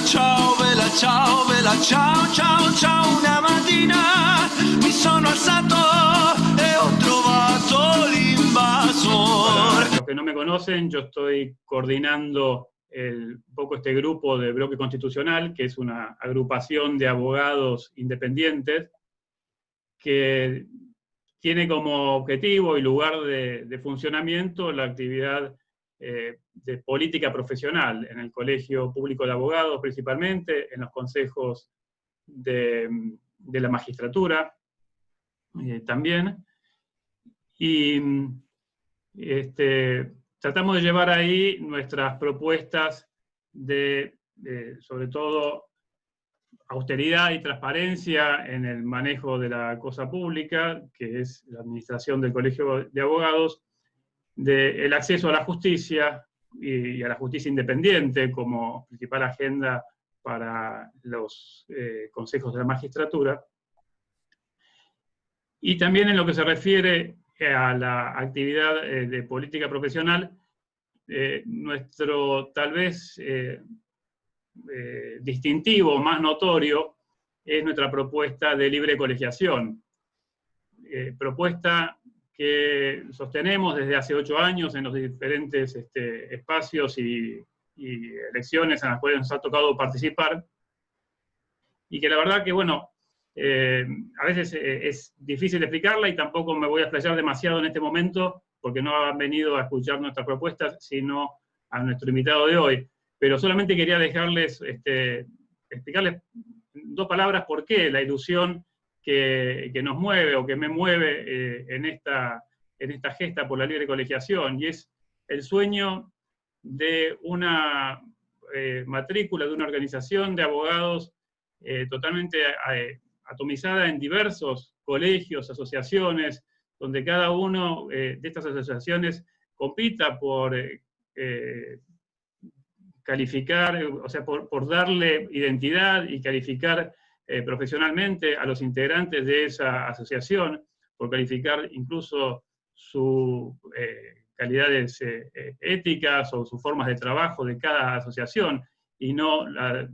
ciao, ciao, ciao, una mattina mi sono alzato e ho trovato l'invasor. Para los que no me conocen, yo estoy coordinando un poco este grupo de Bloque Constitucional, que es una agrupación de abogados independientes que tiene como objetivo y lugar de funcionamiento la actividad de política profesional en el Colegio Público de Abogados principalmente, en los consejos de la magistratura también. Y tratamos de llevar ahí nuestras propuestas de sobre todo, austeridad y transparencia en el manejo de la cosa pública, que es la administración del Colegio de Abogados, del acceso a la justicia y a la justicia independiente como principal agenda para los consejos de la magistratura. Y también en lo que se refiere a la actividad de política profesional, nuestro tal vez distintivo más notorio es nuestra propuesta de libre colegiación. Propuesta que sostenemos desde hace 8 años en los diferentes espacios y elecciones en las cuales nos ha tocado participar, y que la verdad que, bueno, a veces es difícil explicarla y tampoco me voy a explayar demasiado en este momento porque no han venido a escuchar nuestras propuestas, sino a nuestro invitado de hoy. Pero solamente quería dejarles, explicarles en 2 palabras por qué la ilusión que nos mueve o que me mueve en esta gesta por la libre colegiación, y es el sueño de una matrícula, de una organización de abogados totalmente atomizada en diversos colegios, asociaciones, donde cada uno de estas asociaciones compita por calificar, o sea, por darle identidad y calificar profesionalmente a los integrantes de esa asociación, por calificar incluso sus calidades éticas o sus formas de trabajo de cada asociación, y no la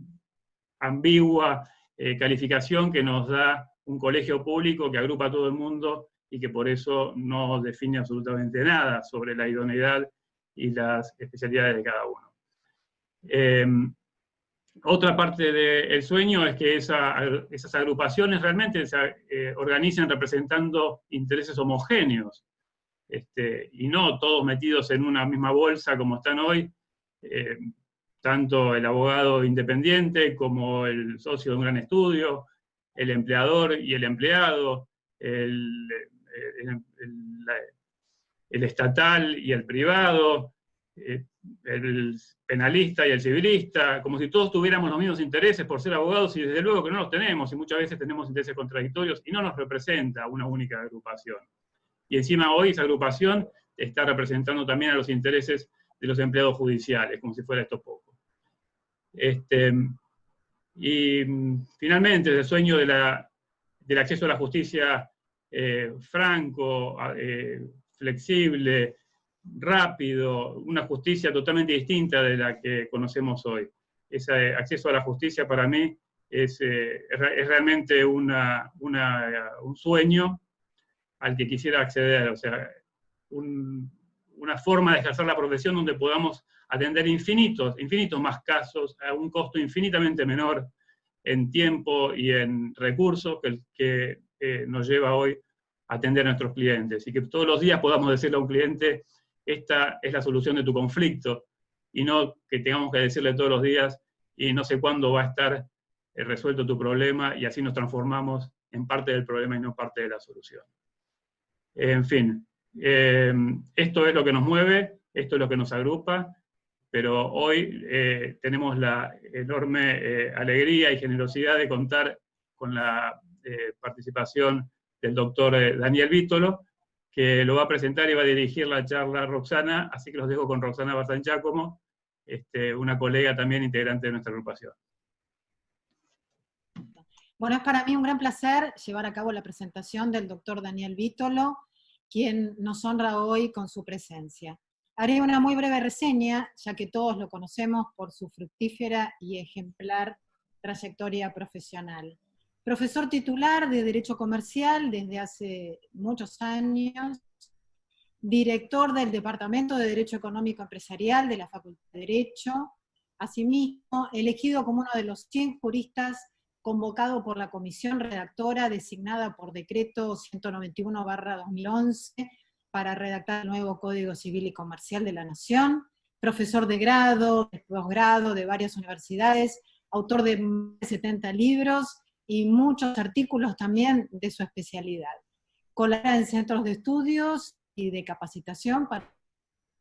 ambigua calificación que nos da un colegio público que agrupa a todo el mundo y que por eso no define absolutamente nada sobre la idoneidad y las especialidades de cada uno. Otra parte del sueño es que esas agrupaciones realmente se organicen representando intereses homogéneos, y no todos metidos en una misma bolsa como están hoy, tanto el abogado independiente como el socio de un gran estudio, el empleador y el empleado, el estatal y el privado, el penalista y el civilista, como si todos tuviéramos los mismos intereses por ser abogados, y desde luego que no los tenemos, y muchas veces tenemos intereses contradictorios, y no nos representa una única agrupación. Y encima hoy esa agrupación está representando también a los intereses de los empleados judiciales, como si fuera esto poco. Y finalmente, el sueño del acceso a la justicia franco, flexible, rápido, una justicia totalmente distinta de la que conocemos hoy. Ese acceso a la justicia para mí es realmente un sueño al que quisiera acceder, o sea, una forma de ejercer la profesión donde podamos atender infinitos más casos a un costo infinitamente menor en tiempo y en recursos que nos lleva hoy a atender a nuestros clientes, y que todos los días podamos decirle a un cliente: esta es la solución de tu conflicto, y no que tengamos que decirle todos los días: y no sé cuándo va a estar resuelto tu problema, y así nos transformamos en parte del problema y no parte de la solución. En fin, esto es lo que nos mueve, esto es lo que nos agrupa, pero hoy tenemos la enorme alegría y generosidad de contar con la participación del doctor Daniel Vítolo, que lo va a presentar y va a dirigir la charla Roxana, así que los dejo con Roxana Barzán-Giacomo, una colega también integrante de nuestra agrupación. Bueno, es para mí un gran placer llevar a cabo la presentación del doctor Daniel Vítolo, quien nos honra hoy con su presencia. Haré una muy breve reseña, ya que todos lo conocemos por su fructífera y ejemplar trayectoria profesional. Profesor titular de Derecho Comercial desde hace muchos años, director del Departamento de Derecho Económico Empresarial de la Facultad de Derecho, asimismo elegido como uno de los 100 juristas convocado por la comisión redactora designada por decreto 191/2011 para redactar el nuevo Código Civil y Comercial de la Nación, profesor de grado, de posgrado de varias universidades, autor de más de 70 libros y muchos artículos también de su especialidad. Colabora en centros de estudios y de capacitación para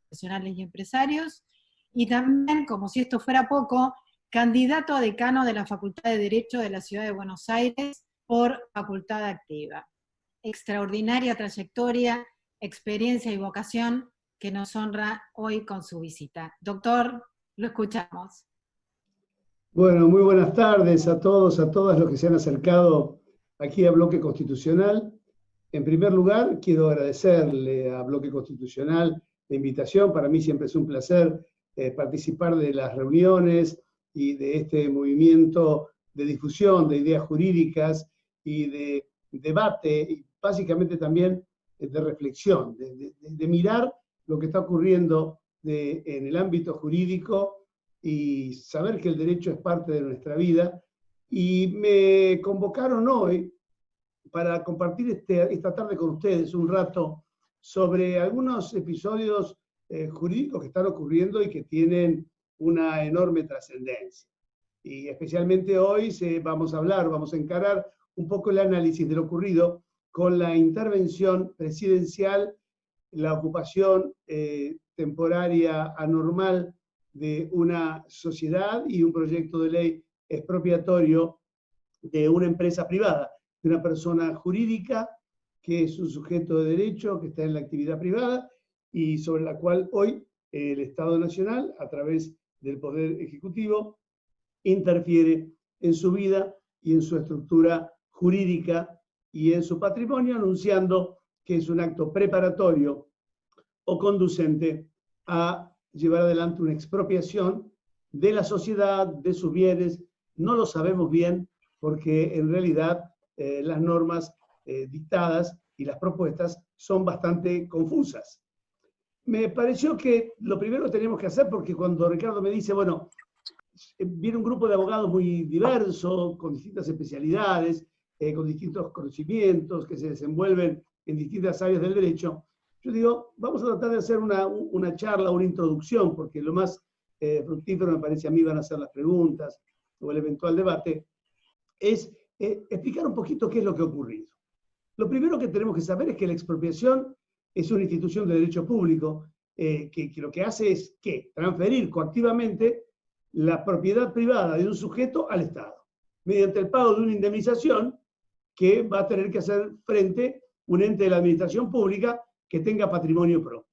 profesionales y empresarios, y también, como si esto fuera poco, candidato a decano de la Facultad de Derecho de la Ciudad de Buenos Aires por facultad activa. Extraordinaria trayectoria, experiencia y vocación que nos honra hoy con su visita. Doctor, lo escuchamos. Bueno, muy buenas tardes a todos, a todas los que se han acercado aquí a Bloque Constitucional. En primer lugar, quiero agradecerle a Bloque Constitucional la invitación. Para mí siempre es un placer participar de las reuniones y de este movimiento de difusión de ideas jurídicas y de debate, y básicamente también de reflexión, de mirar lo que está ocurriendo en el ámbito jurídico y saber que el derecho es parte de nuestra vida. Y me convocaron hoy para compartir esta tarde con ustedes un rato sobre algunos episodios jurídicos que están ocurriendo y que tienen una enorme trascendencia. Y especialmente hoy vamos a encarar un poco el análisis de lo ocurrido con la intervención presidencial, la ocupación temporaria anormal de una sociedad y un proyecto de ley expropiatorio de una empresa privada, de una persona jurídica que es un sujeto de derecho, que está en la actividad privada y sobre la cual hoy el Estado Nacional, a través del Poder Ejecutivo, interfiere en su vida y en su estructura jurídica y en su patrimonio, anunciando que es un acto preparatorio o conducente a llevar adelante una expropiación de la sociedad, de sus bienes. No lo sabemos bien porque en realidad las normas dictadas y las propuestas son bastante confusas. Me pareció que lo primero que teníamos que hacer, porque cuando Ricardo me dice, bueno, viene un grupo de abogados muy diverso, con distintas especialidades, con distintos conocimientos, que se desenvuelven en distintas áreas del derecho, yo digo, vamos a tratar de hacer una charla, una introducción, porque lo más fructífero me parece a mí van a ser las preguntas o el eventual debate, es explicar un poquito qué es lo que ha ocurrido. Lo primero que tenemos que saber es que la expropiación es una institución de derecho público que lo que hace es transferir coactivamente la propiedad privada de un sujeto al Estado, mediante el pago de una indemnización que va a tener que hacer frente un ente de la administración pública que tenga patrimonio propio.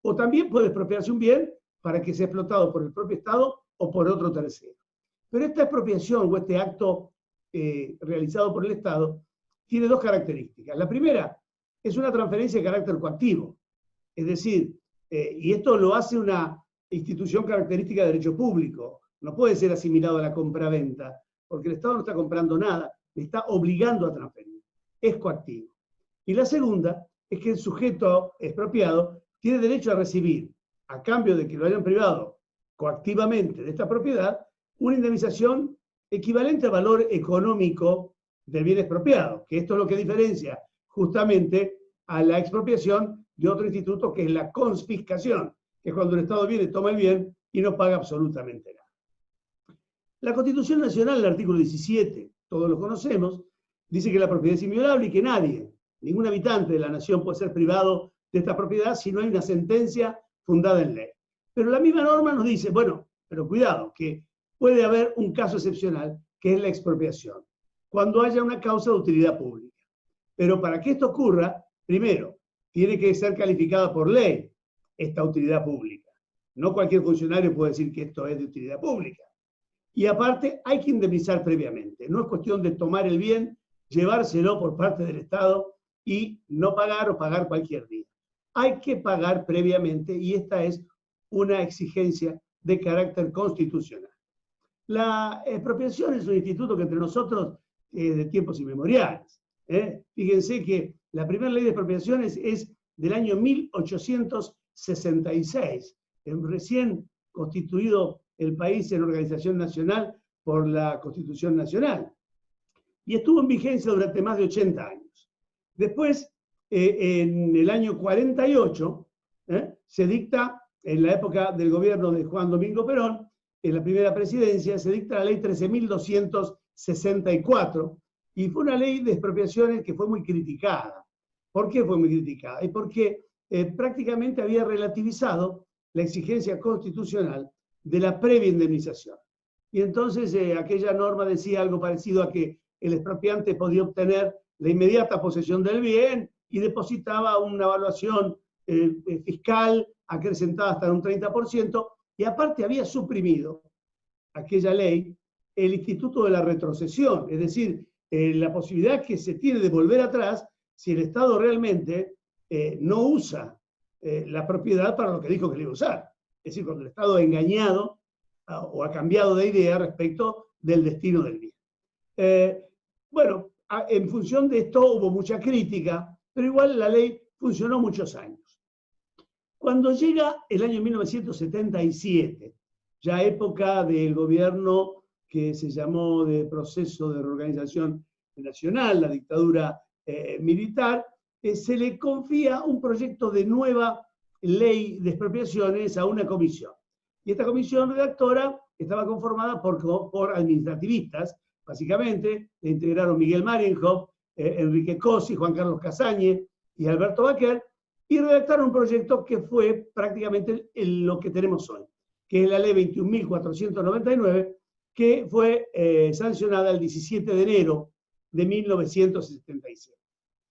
O también puede expropiarse un bien para que sea explotado por el propio Estado o por otro tercero. Pero esta expropiación o este acto realizado por el Estado tiene dos características. La primera es una transferencia de carácter coactivo, es decir, y esto lo hace una institución característica de derecho público, no puede ser asimilado a la compraventa, porque el Estado no está comprando nada, le está obligando a transferir, es coactivo. Y la segunda es que el sujeto expropiado tiene derecho a recibir, a cambio de que lo hayan privado coactivamente de esta propiedad, una indemnización equivalente al valor económico del bien expropiado, que esto es lo que diferencia justamente a la expropiación de otro instituto que es la confiscación, que es cuando el Estado viene, toma el bien y no paga absolutamente nada. La Constitución Nacional, el artículo 17, todos lo conocemos, dice que la propiedad es inviolable y que nadie, ningún habitante de la nación puede ser privado de esta propiedad si no hay una sentencia fundada en ley. Pero la misma norma nos dice, bueno, pero cuidado, que puede haber un caso excepcional, que es la expropiación, cuando haya una causa de utilidad pública. Pero para que esto ocurra, primero, tiene que ser calificada por ley esta utilidad pública. No cualquier funcionario puede decir que esto es de utilidad pública. Y aparte, hay que indemnizar previamente. No es cuestión de tomar el bien, llevárselo por parte del Estado y no pagar o pagar cualquier día. hay que pagar previamente, y esta es una exigencia de carácter constitucional. La expropiación es un instituto que entre nosotros de tiempos inmemoriales. Fíjense que la primera ley de expropiaciones es del año 1866, recién constituido el país en organización nacional por la Constitución Nacional. Y estuvo en vigencia durante más de 80 años. Después, en el año 48, se dicta, en la época del gobierno de Juan Domingo Perón, en la primera presidencia, se dicta la ley 13.264, y fue una ley de expropiaciones que fue muy criticada. ¿Por qué fue muy criticada? Y porque prácticamente había relativizado la exigencia constitucional de la previa indemnización. Y entonces aquella norma decía algo parecido a que el expropiante podía obtener la inmediata posesión del bien y depositaba una evaluación fiscal acrecentada hasta un 30%, y aparte había suprimido aquella ley el instituto de la retrocesión, es decir, la posibilidad que se tiene de volver atrás si el Estado realmente no usa la propiedad para lo que dijo que le iba a usar. Es decir, cuando el Estado ha engañado o ha cambiado de idea respecto del destino del bien. Bueno, en función de esto hubo mucha crítica, pero igual la ley funcionó muchos años. Cuando llega el año 1977, ya época del gobierno que se llamó de proceso de reorganización nacional, la dictadura militar, se le confía un proyecto de nueva ley de expropiaciones a una comisión. Y esta comisión redactora estaba conformada por administrativistas, básicamente, le integraron Miguel Marienhoff, Enrique Cosi, Juan Carlos Casañe y Alberto Baquer, y redactaron un proyecto que fue prácticamente lo que tenemos hoy, que es la ley 21.499, que fue sancionada el 17 de enero de 1977.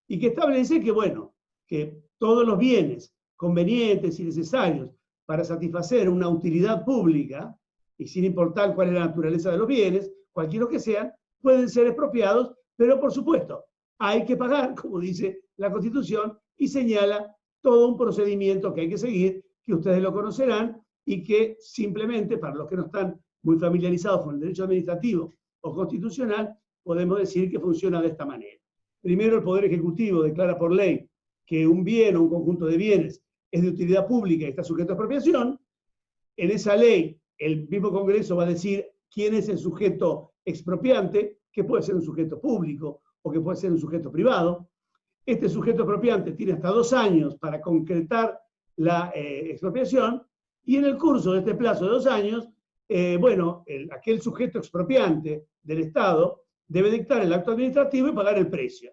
Y que establece que, bueno, que todos los bienes convenientes y necesarios para satisfacer una utilidad pública, y sin importar cuál es la naturaleza de los bienes, cualquiera que sean, pueden ser expropiados, pero por supuesto, hay que pagar, como dice la Constitución, y señala todo un procedimiento que hay que seguir, que ustedes lo conocerán, y que simplemente, para los que no están muy familiarizados con el derecho administrativo o constitucional, podemos decir que funciona de esta manera. Primero, el Poder Ejecutivo declara por ley que un bien o un conjunto de bienes es de utilidad pública y está sujeto a expropiación. En esa ley, el mismo Congreso va a decir quién es el sujeto expropiante, que puede ser un sujeto público o que puede ser un sujeto privado. Este sujeto expropiante tiene hasta 2 años para concretar la expropiación, y en el curso de este plazo de 2 años, aquel sujeto expropiante del Estado debe dictar el acto administrativo y pagar el precio.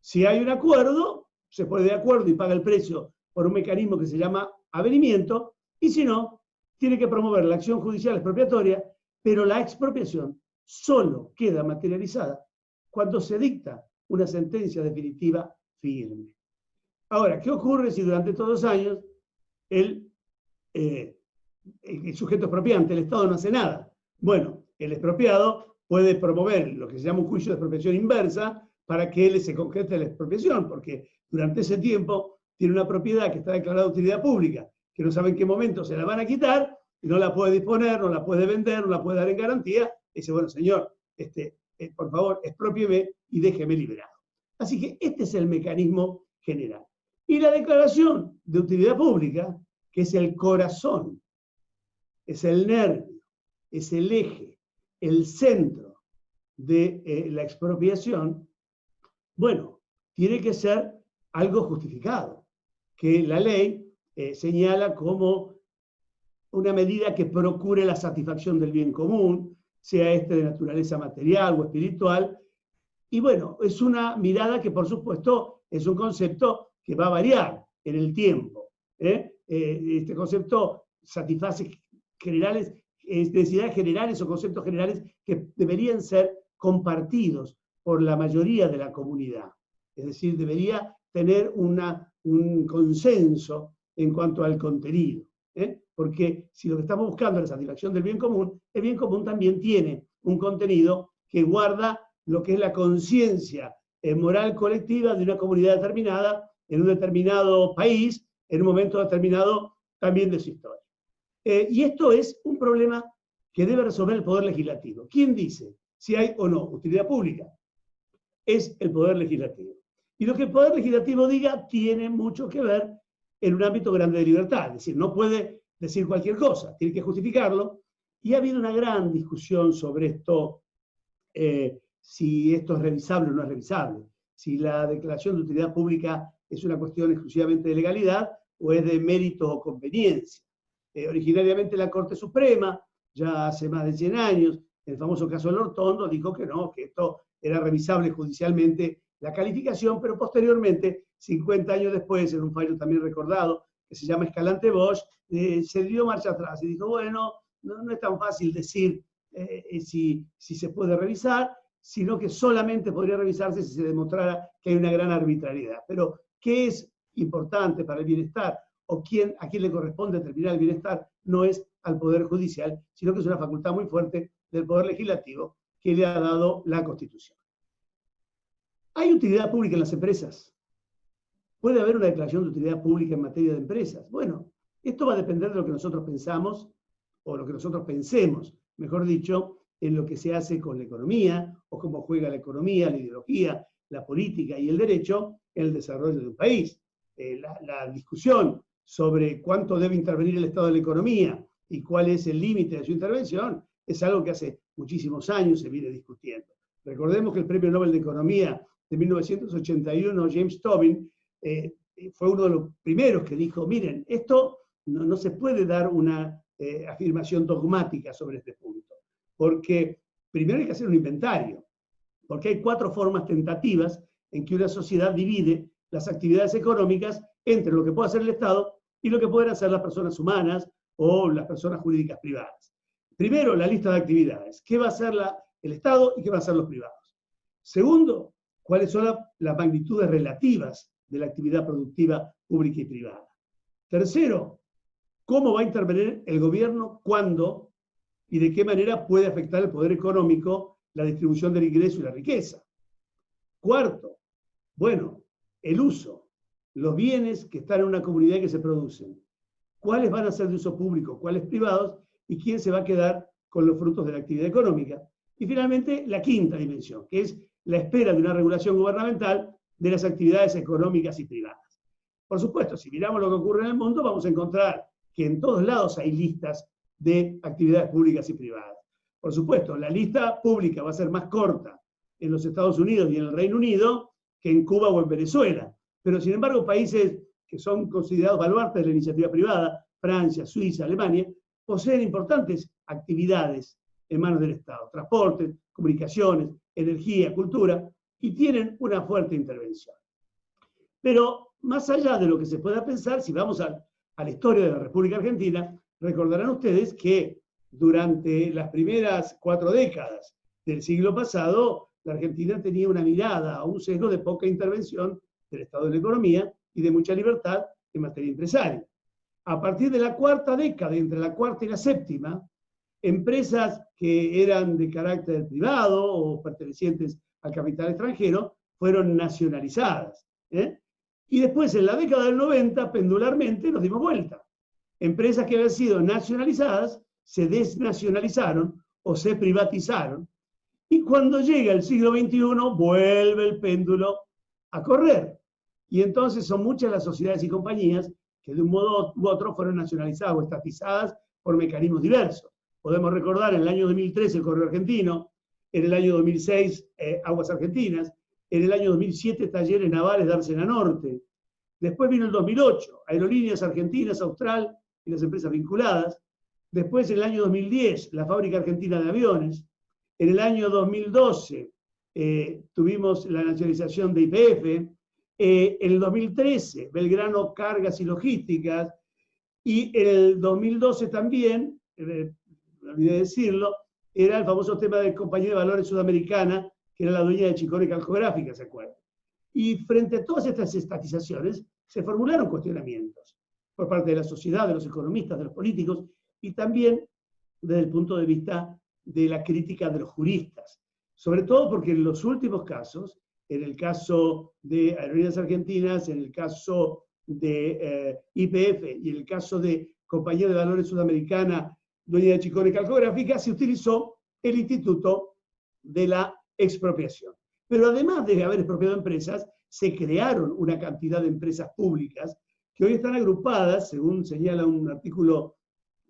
Si hay un acuerdo, se pone de acuerdo y paga el precio por un mecanismo que se llama avenimiento, y si no, tiene que promover la acción judicial expropiatoria, pero la expropiación solo queda materializada cuando se dicta una sentencia definitiva firme. Ahora, ¿qué ocurre si durante estos 2 años el sujeto expropiante, el Estado, no hace nada? Bueno, el expropiado puede promover lo que se llama un juicio de expropiación inversa para que él se concrete la expropiación, porque durante ese tiempo tiene una propiedad que está declarada de utilidad pública, que no sabe en qué momento se la van a quitar, y no la puede disponer, no la puede vender, no la puede dar en garantía. Y dice, bueno, señor, por favor, exprópieme y déjeme liberado. Así que este es el mecanismo general. Y la declaración de utilidad pública, que es el corazón, es el nervio, es el eje, el centro de la expropiación, bueno, tiene que ser algo justificado, que la ley señala como una medida que procure la satisfacción del bien común, sea este de naturaleza material o espiritual. Y bueno, es una mirada que por supuesto es un concepto que va a variar en el tiempo. Este concepto satisface necesidades generales o conceptos generales que deberían ser compartidos por la mayoría de la comunidad. Es decir, debería tener un consenso en cuanto al contenido. Porque si lo que estamos buscando es la satisfacción del bien común, el bien común también tiene un contenido que guarda lo que es la conciencia moral colectiva de una comunidad determinada, en un determinado país, en un momento determinado también de su historia. Y esto es un problema que debe resolver el Poder Legislativo. ¿Quién dice si hay o no utilidad pública? Es el Poder Legislativo. Y lo que el Poder Legislativo diga tiene mucho que ver en un ámbito grande de libertad. Es decir, no puede decir cualquier cosa, tiene que justificarlo. Y ha habido una gran discusión sobre esto, si esto es revisable o no es revisable, si la declaración de utilidad pública es una cuestión exclusivamente de legalidad o es de mérito o conveniencia. Originariamente la Corte Suprema, ya hace más de 100 años, en el famoso caso del Ortondo, dijo que no, que esto era revisable judicialmente la calificación, pero posteriormente, 50 años después, en un fallo también recordado, que se llama Escalante Bosch, se dio marcha atrás y dijo, bueno, no es tan fácil decir si se puede revisar, sino que solamente podría revisarse si se demostrara que hay una gran arbitrariedad. Pero, ¿qué es importante para el bienestar? O a quién le corresponde determinar el bienestar, no es al Poder Judicial, sino que es una facultad muy fuerte del Poder Legislativo que le ha dado la Constitución. ¿Hay utilidad pública en las empresas? ¿Puede haber una declaración de utilidad pública en materia de empresas? Bueno, esto va a depender de lo que nosotros pensamos, o lo que nosotros pensemos, mejor dicho, en lo que se hace con la economía, o cómo juega la economía, la ideología, la política y el derecho en el desarrollo de un país. La discusión sobre cuánto debe intervenir el Estado en la economía y cuál es el límite de su intervención es algo que hace muchísimos años se viene discutiendo. Recordemos que el Premio Nobel de Economía de 1981, James Tobin, fue uno de los primeros que dijo, miren, esto no se puede dar una afirmación dogmática sobre este punto, porque primero hay que hacer un inventario, porque hay 4 formas tentativas en que una sociedad divide las actividades económicas entre lo que puede hacer el Estado y lo que pueden hacer las personas humanas o las personas jurídicas privadas. Primero, la lista de actividades. ¿Qué va a hacer el Estado y qué va a hacer los privados? Segundo, cuáles son las magnitudes relativas de la actividad productiva pública y privada. Tercero, cómo va a intervenir el gobierno, cuándo y de qué manera puede afectar el poder económico, la distribución del ingreso y la riqueza. Cuarto, bueno, el uso, los bienes que están en una comunidad y que se producen. ¿Cuáles van a ser de uso público, cuáles privados y quién se va a quedar con los frutos de la actividad económica? Y finalmente, la quinta dimensión, que es la espera de una regulación gubernamental de las actividades económicas y privadas. Por supuesto, si miramos lo que ocurre en el mundo, vamos a encontrar que en todos lados hay listas de actividades públicas y privadas. Por supuesto, la lista pública va a ser más corta en los Estados Unidos y en el Reino Unido que en Cuba o en Venezuela. Pero, sin embargo, países que son considerados baluartes de la iniciativa privada, Francia, Suiza, Alemania, poseen importantes actividades en manos del Estado. Transporte, comunicaciones, energía, cultura, y tienen una fuerte intervención. Pero, más allá de lo que se pueda pensar, si vamos a la historia de la República Argentina, recordarán ustedes que durante las primeras 4 décadas del siglo pasado, la Argentina tenía una mirada, un sesgo de poca intervención del Estado en la economía y de mucha libertad en materia empresaria. A partir de la 4ª década, entre la 4ª y la 7ª, empresas que eran de carácter privado o pertenecientes al capital extranjero fueron nacionalizadas. Y después, en la década del 90, pendularmente, nos dimos vuelta. Empresas que habían sido nacionalizadas se desnacionalizaron o se privatizaron. Y cuando llega el siglo XXI, vuelve el péndulo a correr. Y entonces son muchas las sociedades y compañías que de un modo u otro fueron nacionalizadas o estatizadas por mecanismos diversos. Podemos recordar en el año 2003 el Correo Argentino, en el año 2006 Aguas Argentinas, en el año 2007 Talleres Navales de Arsena Norte. Después vino el 2008, Aerolíneas Argentinas, Austral y las empresas vinculadas. Después, en el año 2010, la Fábrica Argentina de Aviones. En el año 2012 tuvimos la nacionalización de YPF. En el 2013, Belgrano Cargas y Logísticas. Y en el 2012 también, me olvidé decirlo, era el famoso tema de Compañía de Valores Sudamericana, que era la dueña de Chicone Calcográfica, ¿se acuerdan? Y frente a todas estas estatizaciones, se formularon cuestionamientos por parte de la sociedad, de los economistas, de los políticos, y también desde el punto de vista de la crítica de los juristas. Sobre todo porque en los últimos casos, en el caso de Aerolíneas Argentinas, en el caso de YPF y en el caso de Compañía de Valores Sudamericana, dueña de Chicone Calcográfica, se utilizó el instituto de la expropiación. Pero además de haber expropiado empresas, se crearon una cantidad de empresas públicas que hoy están agrupadas, según señala un artículo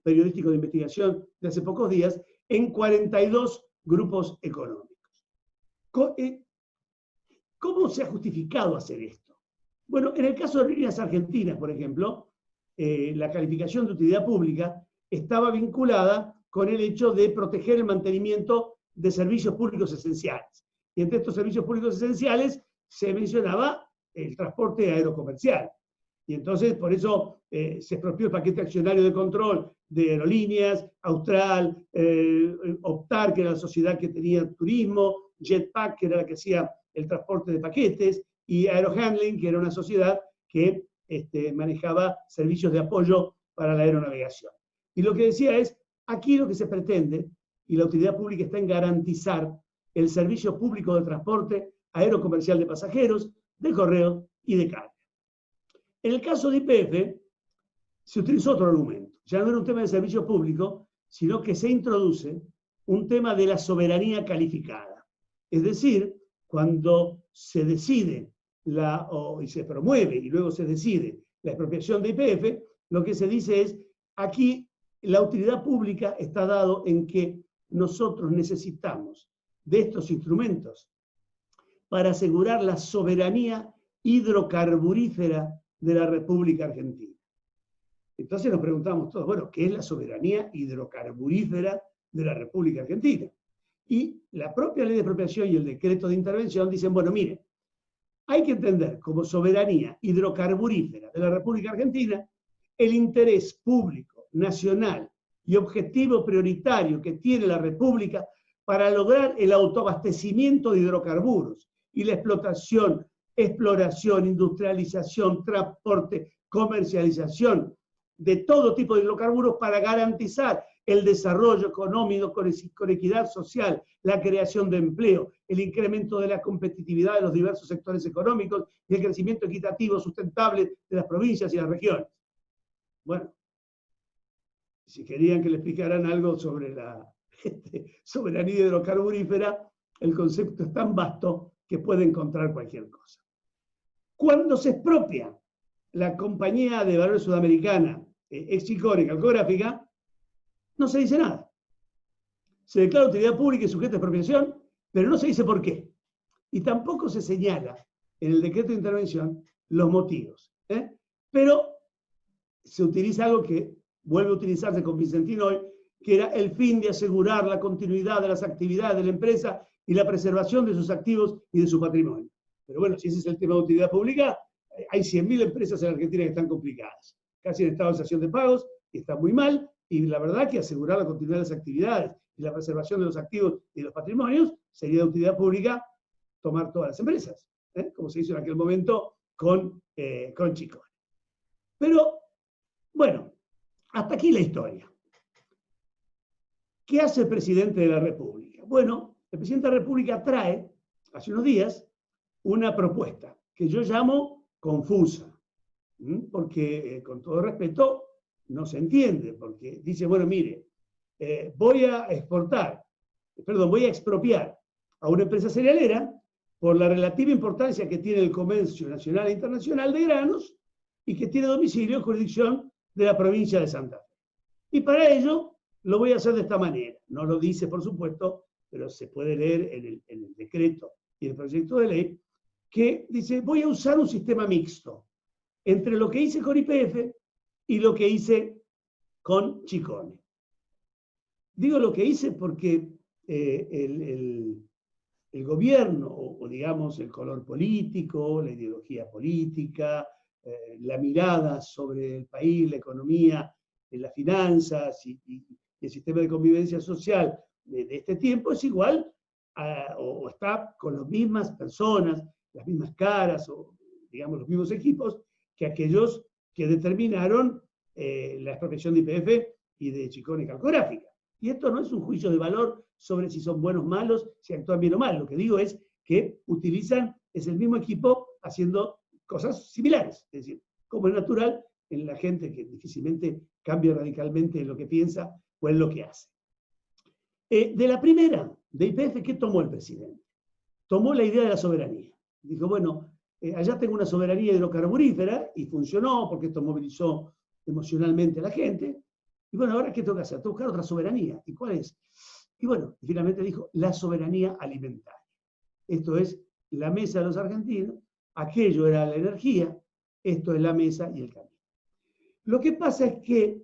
periodístico de investigación de hace pocos días, en 42 grupos económicos. ¿Cómo se ha justificado hacer esto? Bueno, en el caso de Líneas Argentinas, por ejemplo, la calificación de utilidad pública estaba vinculada con el hecho de proteger el mantenimiento de servicios públicos esenciales. Y entre estos servicios públicos esenciales se mencionaba el transporte aerocomercial. Y entonces, por eso se expropió el paquete accionario de control de Aerolíneas, Austral, Optar, que era la sociedad que tenía turismo, Jetpack, que era la que hacía el transporte de paquetes, y Aerohandling, que era una sociedad que manejaba servicios de apoyo para la aeronavegación. Y lo que decía es, aquí lo que se pretende, y la utilidad pública está en garantizar el servicio público de transporte aerocomercial de pasajeros, de correo y de carga. En el caso de YPF, se utilizó otro argumento. Ya no era un tema de servicio público, sino que se introduce un tema de la soberanía calificada. Es decir, cuando se decide y se promueve y luego se decide la expropiación de YPF, lo que se dice es, aquí la utilidad pública está dado en que nosotros necesitamos de estos instrumentos para asegurar la soberanía hidrocarburífera de la República Argentina. Entonces nos preguntamos todos, bueno, ¿qué es la soberanía hidrocarburífera de la República Argentina? Y la propia ley de expropiación y el decreto de intervención dicen, bueno, mire, hay que entender como soberanía hidrocarburífera de la República Argentina el interés público, nacional y objetivo prioritario que tiene la República para lograr el autoabastecimiento de hidrocarburos y la explotación, exploración, industrialización, transporte, comercialización de todo tipo de hidrocarburos para garantizar el desarrollo económico con equidad social, la creación de empleo, el incremento de la competitividad de los diversos sectores económicos y el crecimiento equitativo sustentable de las provincias y las regiones. Bueno, si querían que le explicaran algo sobre la soberanía hidrocarburífera, el concepto es tan vasto que puede encontrar cualquier cosa. Cuando se expropia la Compañía de Valores Sudamericana, ex Chicone Calcográfica, no se dice nada. Se declara utilidad pública y sujeta a expropiación, pero no se dice por qué. Y tampoco se señala en el decreto de intervención los motivos. Pero se utiliza algo que vuelve a utilizarse con Vicentino hoy, que era el fin de asegurar la continuidad de las actividades de la empresa y la preservación de sus activos y de su patrimonio. Pero bueno, si ese es el tema de utilidad pública, hay 100.000 empresas en Argentina que están complicadas, casi en estado de cesación de pagos, y están muy mal, y la verdad que asegurar la continuidad de las actividades y la preservación de los activos y de los patrimonios sería de utilidad pública tomar todas las empresas, como se hizo en aquel momento con Chicone. Pero, bueno, hasta aquí la historia. ¿Qué hace el presidente de la República? Bueno, el presidente de la República trae, hace unos días, una propuesta que yo llamo confusa, porque con todo respeto no se entiende, porque dice, bueno, mire, voy a expropiar a una empresa cerealera por la relativa importancia que tiene el comercio nacional e internacional de granos y que tiene domicilio en jurisdicción de la provincia de Santa Fe. Y para ello lo voy a hacer de esta manera. No lo dice, por supuesto, pero se puede leer en el decreto y el proyecto de ley, que dice, voy a usar un sistema mixto entre lo que hice con YPF y lo que hice con Chicone. Digo lo que hice porque el gobierno, o digamos el color político, la ideología política, la mirada sobre el país, la economía, las finanzas y el sistema de convivencia social de este tiempo es igual o está con las mismas personas, las mismas caras, o digamos los mismos equipos, que aquellos que determinaron la expropiación de YPF y de Chicone Calcográfica. Y esto no es un juicio de valor sobre si son buenos o malos, si actúan bien o mal. Lo que digo es que es el mismo equipo haciendo cosas similares, es decir, como es natural en la gente que difícilmente cambia radicalmente en lo que piensa o en lo que hace. De la primera, de YPF, ¿qué tomó el presidente? Tomó la idea de la soberanía. Dijo, bueno, allá tengo una soberanía hidrocarburífera, y funcionó porque esto movilizó emocionalmente a la gente. Y bueno, ahora ¿qué tengo que hacer? Tengo que buscar otra soberanía. ¿Y cuál es? Y bueno, finalmente dijo, la soberanía alimentaria. Esto es la mesa de los argentinos, aquello era la energía, esto es la mesa y el camino. Lo que pasa es que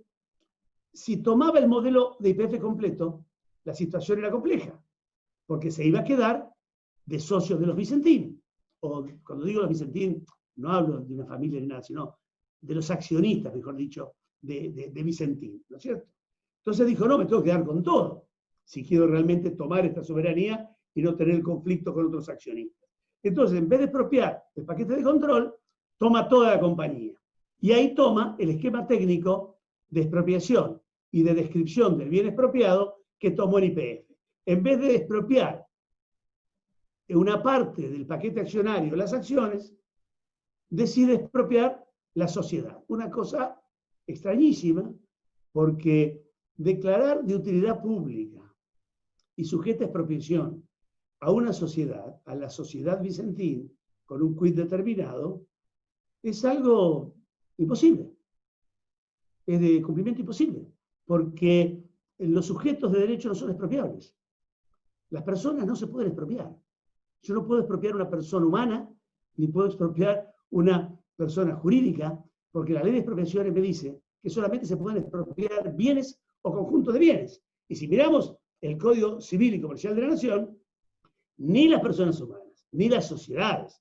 si tomaba el modelo de YPF completo, la situación era compleja, porque se iba a quedar de socios de los Vicentín. O cuando digo los Vicentín, no hablo de una familia ni nada, sino de los accionistas, mejor dicho, de Vicentín, ¿no es cierto? Entonces dijo, no, me tengo que quedar con todo, si quiero realmente tomar esta soberanía y no tener conflicto con otros accionistas. Entonces, en vez de expropiar el paquete de control, toma toda la compañía. Y ahí toma el esquema técnico de expropiación y de descripción del bien expropiado que tomó en YPF. En vez de expropiar una parte del paquete accionario, las acciones, decide expropiar la sociedad. Una cosa extrañísima, porque declarar de utilidad pública y sujeta a expropiación a una sociedad, a la sociedad Vicentín, con un quid determinado, es algo imposible. Es de cumplimiento imposible, porque los sujetos de derecho no son expropiables. Las personas no se pueden expropiar. Yo no puedo expropiar una persona humana, ni puedo expropiar una persona jurídica, porque la ley de expropiaciones me dice que solamente se pueden expropiar bienes o conjuntos de bienes. Y si miramos el Código Civil y Comercial de la Nación, ni las personas humanas, ni las sociedades,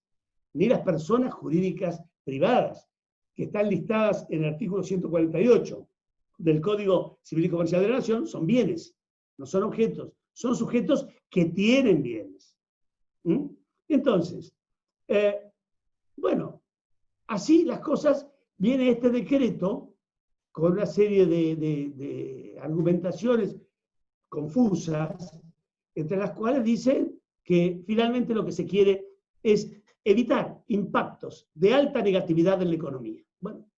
ni las personas jurídicas privadas, que están listadas en el artículo 148 del Código Civil y Comercial de la Nación, son bienes, no son objetos, son sujetos que tienen bienes. Entonces, bueno, así las cosas, viene este decreto con una serie de argumentaciones confusas, entre las cuales dicen que finalmente lo que se quiere es evitar impactos de alta negatividad en la economía. Bueno,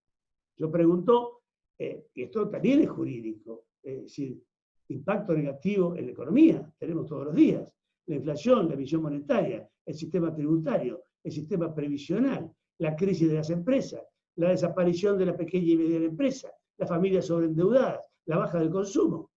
yo pregunto, y esto también es jurídico, es decir, impacto negativo en la economía, tenemos todos los días, la inflación, la emisión monetaria, el sistema tributario, el sistema previsional, la crisis de las empresas, la desaparición de la pequeña y mediana empresa, las familias sobreendeudadas, la baja del consumo.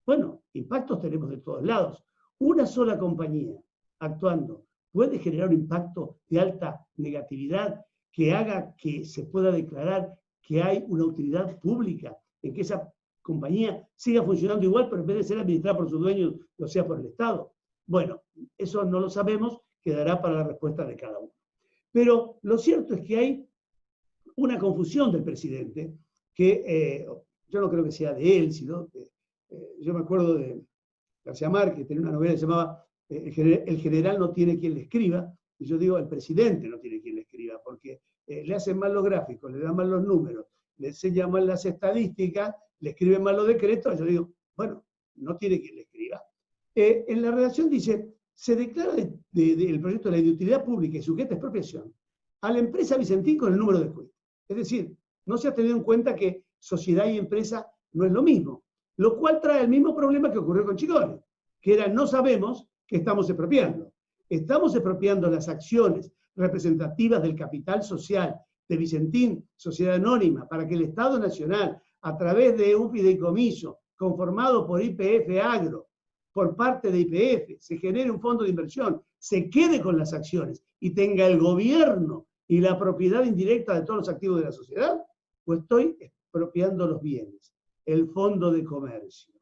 Bueno, impactos tenemos de todos lados. Una sola compañía actuando puede generar un impacto de alta negatividad que haga que se pueda declarar que hay una utilidad pública, en que esa compañía siga funcionando igual, pero en vez de ser administrada por sus dueños, lo sea por el Estado. Bueno, eso no lo sabemos, quedará para la respuesta de cada uno. Pero lo cierto es que hay una confusión del presidente, que yo no creo que sea de él, sino yo me acuerdo de García Márquez, que tenía una novela que se llamaba El general no tiene quien le escriba, y yo digo, el presidente no tiene quien le escriba, porque le hacen mal los gráficos, le dan mal los números, le enseñan mal las estadísticas, le escriben mal los decretos, yo digo, bueno, no tiene quien le escriba. En la redacción dice, se declara el proyecto de ley de utilidad pública y sujeta a expropiación a la empresa Vicentín con el número de quit. Es decir, no se ha tenido en cuenta que sociedad y empresa no es lo mismo, lo cual trae el mismo problema que ocurrió con Chicone, que era no sabemos qué estamos expropiando. Estamos expropiando las acciones representativas del capital social de Vicentín, Sociedad Anónima, para que el Estado Nacional, a través de un fideicomiso conformado por YPF Agro, por parte de YPF, se genere un fondo de inversión, se quede con las acciones y tenga el gobierno y la propiedad indirecta de todos los activos de la sociedad, pues estoy expropiando los bienes, el fondo de comercio.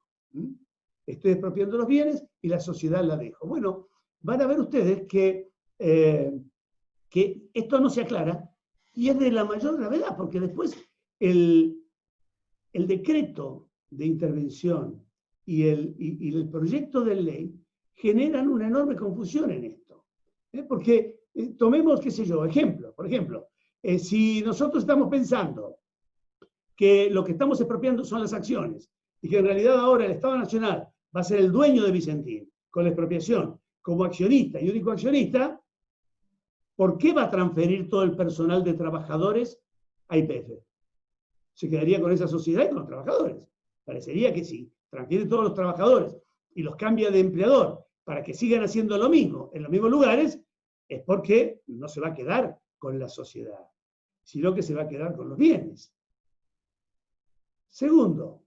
Estoy expropiando los bienes y la sociedad la dejo. Bueno, van a ver ustedes que esto no se aclara y es de la mayor gravedad, porque después el decreto de intervención y el proyecto de ley generan una enorme confusión en esto. Porque tomemos, qué sé yo, por ejemplo, si nosotros estamos pensando que lo que estamos expropiando son las acciones y que en realidad ahora el Estado Nacional va a ser el dueño de Vicentín con la expropiación como accionista y único accionista, ¿por qué va a transferir todo el personal de trabajadores a YPF. Se quedaría con esa sociedad y con los trabajadores. Parecería que sí. Transfiere todos los trabajadores y los cambia de empleador para que sigan haciendo lo mismo en los mismos lugares, es porque no se va a quedar con la sociedad, sino que se va a quedar con los bienes. Segundo,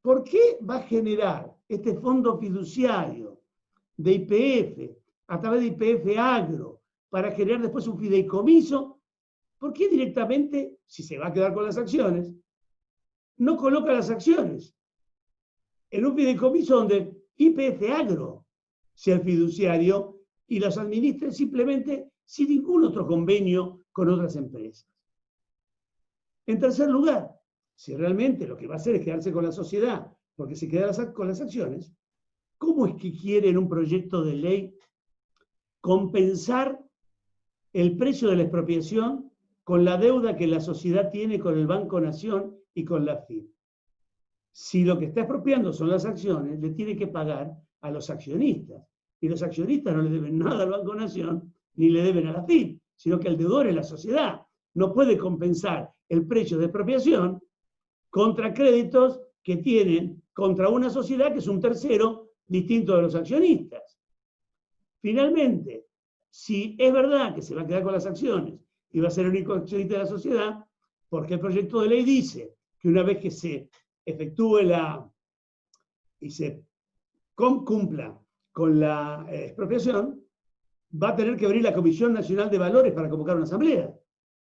¿por qué va a generar este fondo fiduciario de YPF a través de YPF Agro para generar después un fideicomiso? ¿Por qué directamente, si se va a quedar con las acciones, no coloca las acciones en un fideicomiso donde YPF Agro sea el fiduciario y las administre simplemente sin ningún otro convenio con otras empresas? En tercer lugar, si realmente lo que va a hacer es quedarse con la sociedad porque se queda con las acciones, ¿cómo es que quiere en un proyecto de ley compensar el precio de la expropiación con la deuda que la sociedad tiene con el Banco Nación y con la AFIP? Si lo que está expropiando son las acciones, le tiene que pagar a los accionistas. Y los accionistas no le deben nada al Banco Nación ni le deben a la AFIP, sino que el deudor es la sociedad. No puede compensar el precio de expropiación contra créditos que tienen contra una sociedad que es un tercero distinto de los accionistas. Finalmente, si es verdad que se va a quedar con las acciones y va a ser el único accionista de la sociedad, porque el proyecto de ley dice que una vez que se efectúe y se cumpla con la expropiación, va a tener que abrir la Comisión Nacional de Valores para convocar una asamblea.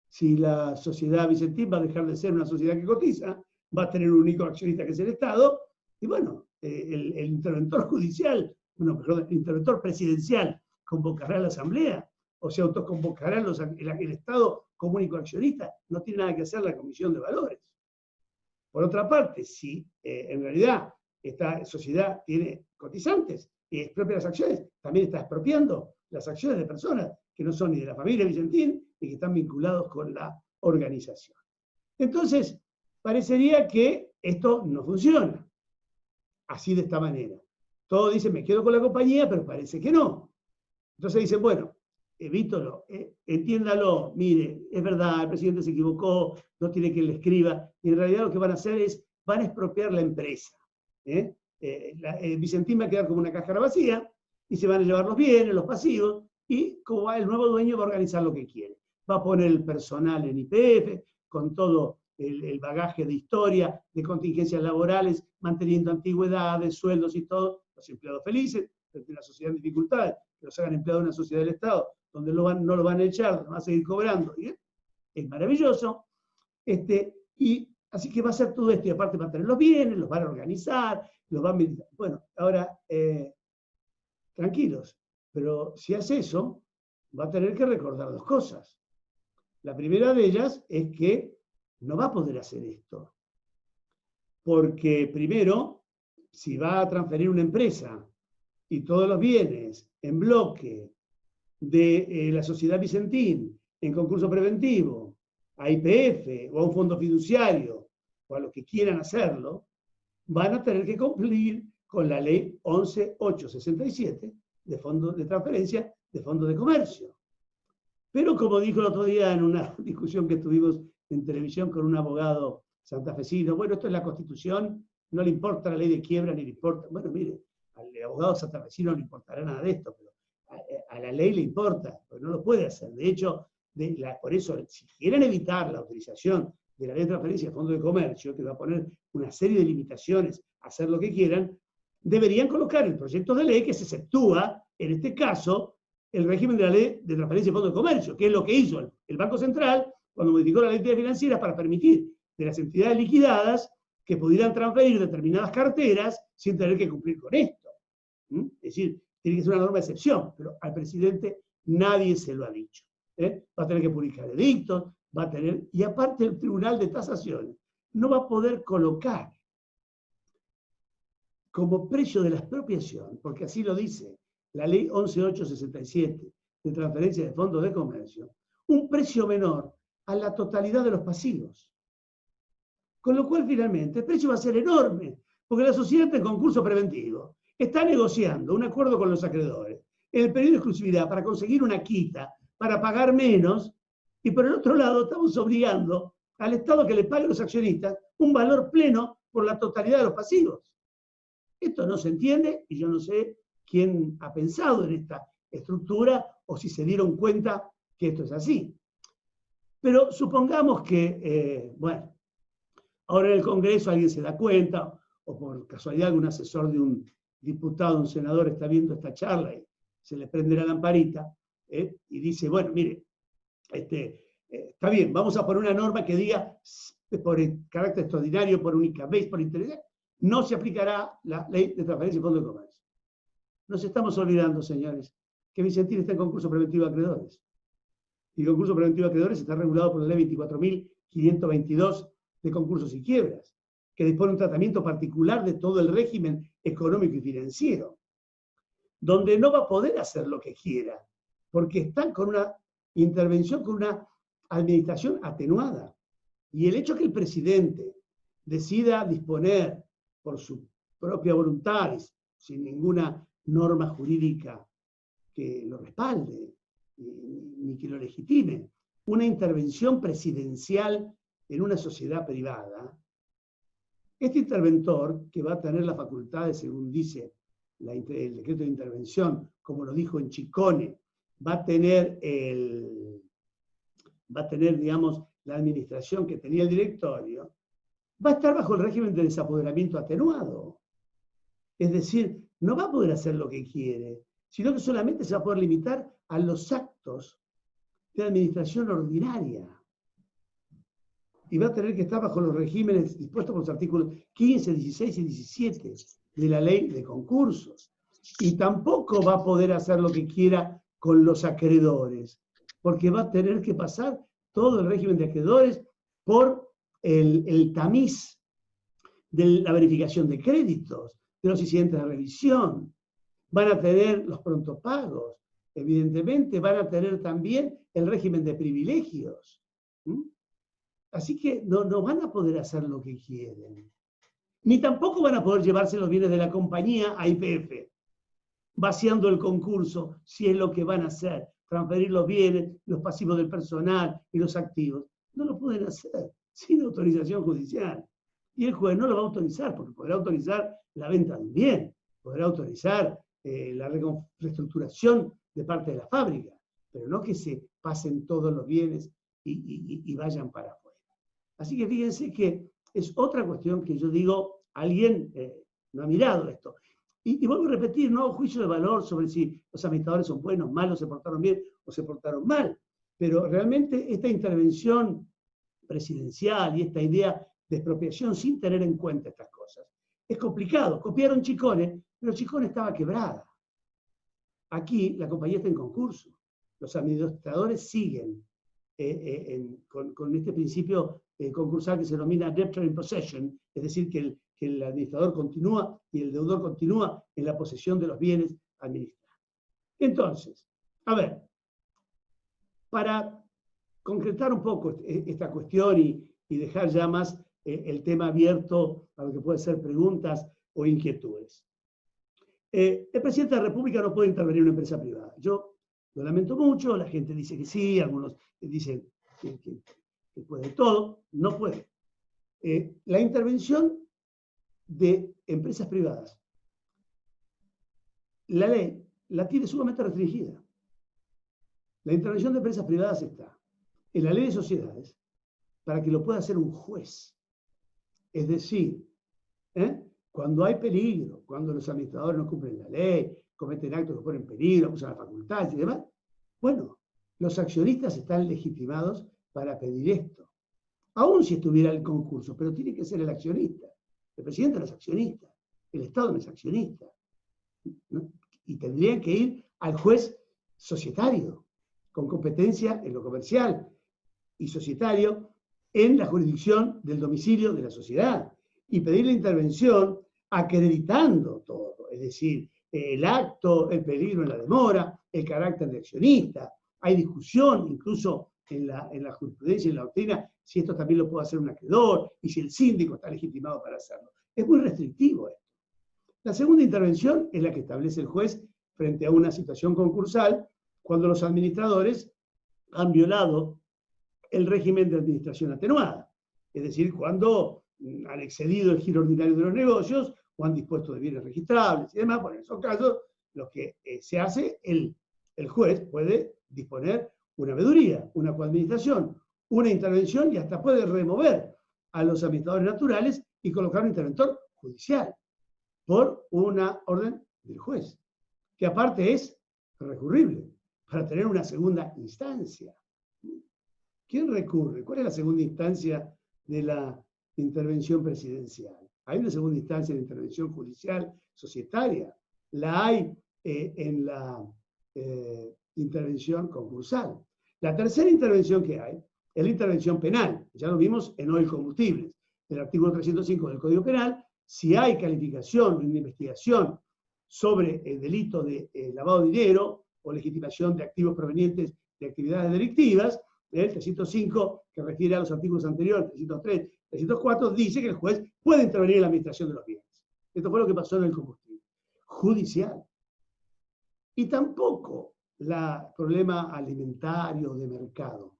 Si la sociedad Vicentín va a dejar de ser una sociedad que cotiza, va a tener un único accionista que es el Estado, y bueno, el interventor judicial, el interventor presidencial convocará a la asamblea, o se autoconvocará el Estado como único accionista. No tiene nada que hacer la Comisión de Valores. Por otra parte, si en realidad esta sociedad tiene cotizantes y expropia las acciones, también está expropiando las acciones de personas que no son ni de la familia Vicentín y que están vinculados con la organización. Entonces, parecería que esto no funciona así de esta manera. Todos dicen, me quedo con la compañía, pero parece que no. Entonces dicen, bueno, evítalo, entiéndalo, mire, es verdad, el presidente se equivocó, no tiene que le escriba, y en realidad lo que van a hacer es, van a expropiar la empresa. Vicentín va a quedar como una cajera vacía, y se van a llevar los bienes, los pasivos, y como el nuevo dueño va a organizar lo que quiere. Va a poner el personal en YPF, con todo el bagaje de historia, de contingencias laborales, manteniendo antigüedades, sueldos y todo, los empleados felices, frente a una sociedad en dificultades, que los hagan empleados de una sociedad del Estado, donde no lo van a echar, van a seguir cobrando. ¿Sí? Es maravilloso. Y así que va a hacer todo esto, y aparte va a tener los bienes, los van a organizar, los van a... Bueno, ahora, tranquilos, pero si hace eso, va a tener que recordar dos cosas. La primera de ellas es que no va a poder hacer esto. Porque primero, si va a transferir una empresa y todos los bienes en bloque de la sociedad Vicentín en concurso preventivo a YPF o a un fondo fiduciario o a los que quieran hacerlo, van a tener que cumplir con la ley 11.867 de fondos de transferencia de fondos de comercio. Pero como dijo el otro día en una discusión que tuvimos en televisión con un abogado santafesino, bueno, esto es la Constitución, no le importa la ley de quiebra ni le importa, bueno, mire, al abogado santafesino no le importará nada de esto, pero a la ley le importa, porque no lo puede hacer. De hecho, por eso, si quieren evitar la utilización de la ley de transferencia de fondos de comercio, que va a poner una serie de limitaciones a hacer lo que quieran, deberían colocar el proyecto de ley que se exceptúa, en este caso, el régimen de la ley de transferencia de fondos de comercio, que es lo que hizo el Banco Central cuando modificó la ley de entidades financieras para permitir de las entidades liquidadas que pudieran transferir determinadas carteras sin tener que cumplir con esto. Es decir, tiene que ser una norma de excepción, pero al presidente nadie se lo ha dicho. Va a tener que publicar edictos, va a tener, y aparte el Tribunal de Tasaciones no va a poder colocar como precio de la expropiación, porque así lo dice la ley 11.867 de transferencia de fondos de comercio, un precio menor a la totalidad de los pasivos. Con lo cual, finalmente, el precio va a ser enorme, porque la sociedad en concurso preventivo está negociando un acuerdo con los acreedores en el periodo de exclusividad para conseguir una quita, para pagar menos, Y por el otro lado, estamos obligando al Estado que le pague a los accionistas un valor pleno por la totalidad de los pasivos. Esto no se entiende y yo no sé quién ha pensado en esta estructura o si se dieron cuenta que esto es así. Pero supongamos que, bueno, ahora en el Congreso alguien se da cuenta, o por casualidad algún asesor de un diputado, un senador está viendo esta charla y se le prende la lamparita, y dice, bueno, mire, está bien, vamos a poner una norma que diga, por el carácter extraordinario, por única vez, por interés, no se aplicará la ley de transparencia y fondo de comercio. Nos estamos olvidando, señores, que Vicentín está en concurso preventivo de acreedores. Y el concurso preventivo de acreedores está regulado por la ley 24.522 de concursos y quiebras, que dispone un tratamiento particular de todo el régimen económico y financiero, donde no va a poder hacer lo que quiera, porque están con una intervención, con una administración atenuada. Y el hecho que el presidente decida disponer por su propia voluntad, sin ninguna norma jurídica que lo respalde, ni que lo legitime, una intervención presidencial en una sociedad privada, este interventor, que va a tener las facultades, según dice el decreto de intervención, como lo dijo en Chicone, va a tener, digamos, la administración que tenía el directorio, va a estar bajo el régimen de desapoderamiento atenuado. Es decir, no va a poder hacer lo que quiere, sino que solamente se va a poder limitar a los actos de administración ordinaria. Y va a tener que estar bajo los regímenes dispuestos por los artículos 15, 16 y 17 de la ley de concursos. Y tampoco va a poder hacer lo que quiera con los acreedores, porque va a tener que pasar todo el régimen de acreedores por el tamiz de la verificación de créditos, de los incidentes de revisión. Van a tener los prontopagos, evidentemente van a tener también el régimen de privilegios. Así que no van a poder hacer lo que quieren. Ni tampoco van a poder llevarse los bienes de la compañía a YPF, vaciando el concurso, si es lo que van a hacer, transferir los bienes, los pasivos del personal y los activos. No lo pueden hacer sin autorización judicial. Y el juez no lo va a autorizar, porque podrá autorizar la venta de un bien, podrá autorizar la reestructuración de parte de la fábrica, pero no que se pasen todos los bienes y vayan para afuera. Así que fíjense que es otra cuestión que yo digo, alguien no ha mirado esto. Y vuelvo a repetir, no hago juicio de valor sobre si los administradores son buenos, malos, se portaron bien o se portaron mal, pero realmente esta intervención presidencial y esta idea de expropiación sin tener en cuenta estas cosas es complicado. Copiaron Chicone, pero Chicone estaba quebrada. Aquí la compañía está en concurso. Los administradores siguen con este principio concursal que se denomina debtor in possession, es decir, que el administrador continúa y el deudor continúa en la posesión de los bienes administrados. Entonces, a ver, para concretar un poco esta cuestión y dejar ya más el tema abierto a lo que pueden ser preguntas o inquietudes. El presidente de la República no puede intervenir en una empresa privada. Yo lo lamento mucho, la gente dice que sí, algunos dicen que puede todo, no puede. La intervención de empresas privadas, la ley la tiene sumamente restringida. La intervención de empresas privadas está en la ley de sociedades para que lo pueda hacer un juez. Es decir, cuando hay peligro, cuando los administradores no cumplen la ley, cometen actos que ponen en peligro, abusan las facultades y demás, bueno, los accionistas están legitimados para pedir esto. Aún si estuviera el concurso, pero tiene que ser el accionista. El presidente no es accionista, el Estado no es accionista, ¿no? Y tendrían que ir al juez societario, con competencia en lo comercial, y societario en la jurisdicción del domicilio de la sociedad, y pedir la intervención acreditando todo, es decir, el acto, el peligro en la demora, el carácter de accionista. Hay discusión incluso en la jurisprudencia y en la doctrina si esto también lo puede hacer un acreedor y si el síndico está legitimado para hacerlo. Es muy restrictivo esto. La segunda intervención es la que establece el juez frente a una situación concursal cuando los administradores han violado el régimen de administración atenuada, es decir, cuando han excedido el giro ordinario de los negocios o han dispuesto de bienes registrables y demás. Bueno, en esos casos, lo que se hace, el juez puede disponer una veeduría, una coadministración, una intervención y hasta puede remover a los administradores naturales y colocar un interventor judicial por una orden del juez, que aparte es recurrible para tener una segunda instancia. ¿Quién recurre? ¿Cuál es la segunda instancia de la intervención presidencial? Hay una segunda instancia de intervención judicial societaria, la hay en la intervención concursal. La tercera intervención que hay es la intervención penal, ya lo vimos en Hoy Combustibles, el artículo 305 del Código Penal. Si hay calificación, una investigación sobre el delito de lavado de dinero o legitimación de activos provenientes de actividades delictivas, el 305, que refiere a los artículos anteriores, 303, 304, dice que el juez puede intervenir en la administración de los bienes. Esto fue lo que pasó en el combustible judicial. Y tampoco el problema alimentario de mercado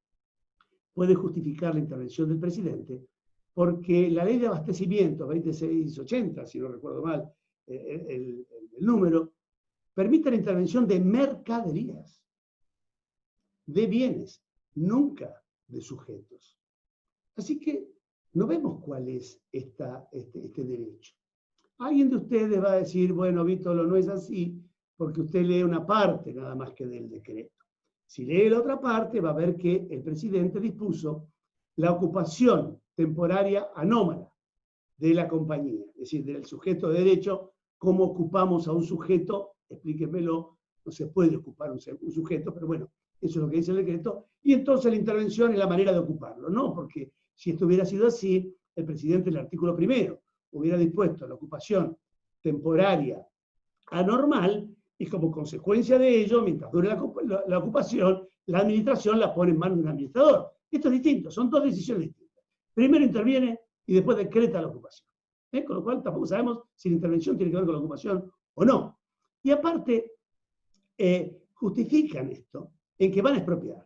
puede justificar la intervención del presidente, porque la ley de abastecimiento 2680, si no recuerdo mal el número, permite la intervención de mercaderías, de bienes, nunca de sujetos. Así que no vemos cuál es este derecho. Alguien de ustedes va a decir, bueno, Víctor, no es así, porque usted lee una parte nada más que del decreto. Si lee la otra parte, va a ver que el presidente dispuso la ocupación temporaria anómala de la compañía, es decir, del sujeto de derecho. ¿Cómo ocupamos a un sujeto? Explíquemelo. No se puede ocupar un sujeto, pero bueno, eso es lo que dice el decreto. Y entonces la intervención es la manera de ocuparlo, ¿no? Porque si esto hubiera sido así, el presidente en el artículo 1 hubiera dispuesto la ocupación temporaria anormal y como consecuencia de ello, mientras dure la ocupación, la administración la pone en manos de un administrador. Esto es distinto, son dos decisiones distintas. Primero interviene y después decreta la ocupación. Con lo cual tampoco sabemos si la intervención tiene que ver con la ocupación o no. Y aparte, justifican esto en que van a expropiar.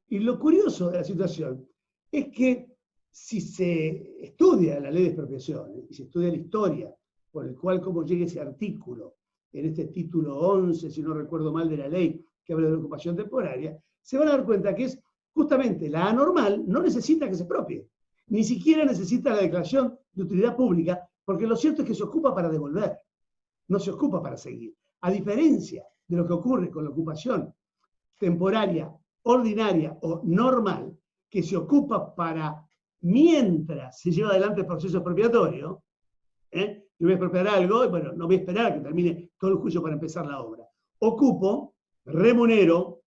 Y lo curioso de la situación es que si se estudia la ley de expropiaciones y se estudia la historia por el cual cómo llega ese artículo en este título 11, si no recuerdo mal, de la ley que habla de la ocupación temporaria, se van a dar cuenta que es justamente la anormal, no necesita que se expropie, ni siquiera necesita la declaración de utilidad pública, porque lo cierto es que se ocupa para devolver, no se ocupa para seguir. A diferencia de lo que ocurre con la ocupación temporaria, ordinaria o normal, que se ocupa para mientras se lleva adelante el proceso expropiatorio, yo voy a expropiar algo, y bueno, no voy a esperar a que termine todo el juicio para empezar la obra. Ocupo, remunero,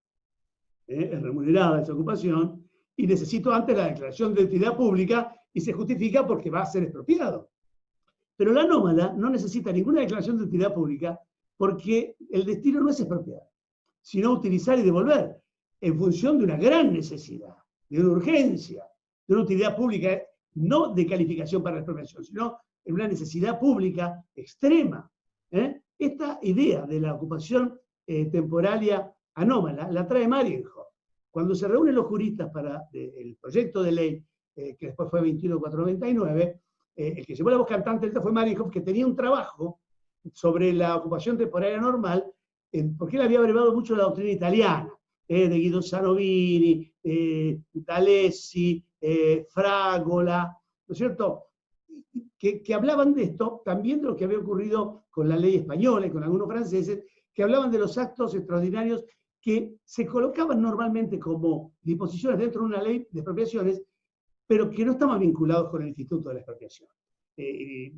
es remunerada esa ocupación, y necesito antes la declaración de utilidad pública, y se justifica porque va a ser expropiado. Pero la anómala no necesita ninguna declaración de utilidad pública, porque el destino no es expropiar, sino utilizar y devolver, en función de una gran necesidad, de una urgencia, de una utilidad pública, no de calificación para la expropiación, sino en una necesidad pública extrema. Esta idea de la ocupación temporaria anómala la trae Marienhof. Cuando se reúnen los juristas para el proyecto de ley, que después fue 21499, el que llevó la voz cantante fue Marienhof, que tenía un trabajo sobre la ocupación temporaria normal, porque él había abrevado mucho la doctrina italiana, de Guido Sanovini, D'Alessi, Fragola, ¿no es cierto?, que hablaban de esto, también de lo que había ocurrido con la ley española y con algunos franceses, que hablaban de los actos extraordinarios que se colocaban normalmente como disposiciones dentro de una ley de expropiaciones, pero que no estaban vinculados con el instituto de la expropiación.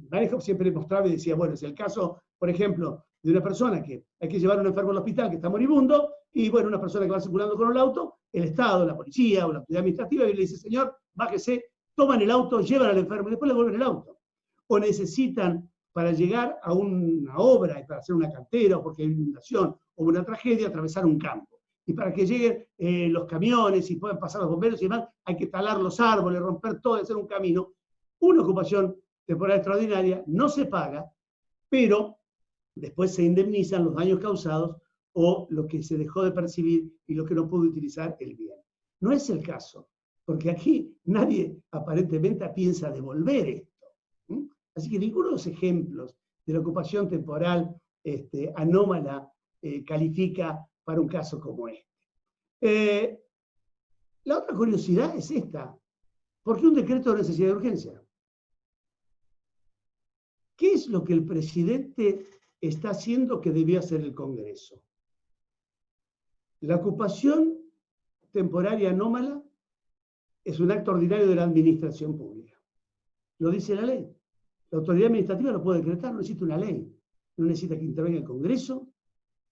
Marienhof siempre mostraba y decía, bueno, es el caso, por ejemplo, de una persona que hay que llevar a un enfermo al hospital que está moribundo, y bueno, una persona que va circulando con el auto, el Estado, la policía o la autoridad administrativa, y le dice, señor, bájese, toman el auto, llevan al enfermo y después le devuelven el auto. O necesitan, para llegar a una obra y para hacer una cantera, o porque hay inundación o una tragedia, atravesar un campo. Y para que lleguen los camiones y puedan pasar los bomberos y demás, hay que talar los árboles, romper todo, hacer un camino. Una ocupación temporal extraordinaria no se paga, pero después se indemnizan los daños causados o lo que se dejó de percibir y lo que no pudo utilizar el bien. No es el caso porque aquí nadie aparentemente piensa devolver esto. Así que ninguno de los ejemplos de la ocupación temporal anómala califica para un caso como este. La otra curiosidad es esta. ¿Por qué un decreto de necesidad de urgencia? ¿Qué es lo que el presidente está haciendo que debió hacer el Congreso? La ocupación temporaria anómala es un acto ordinario de la administración pública. Lo dice la ley. La autoridad administrativa lo puede decretar, no necesita una ley. No necesita que intervenga el Congreso,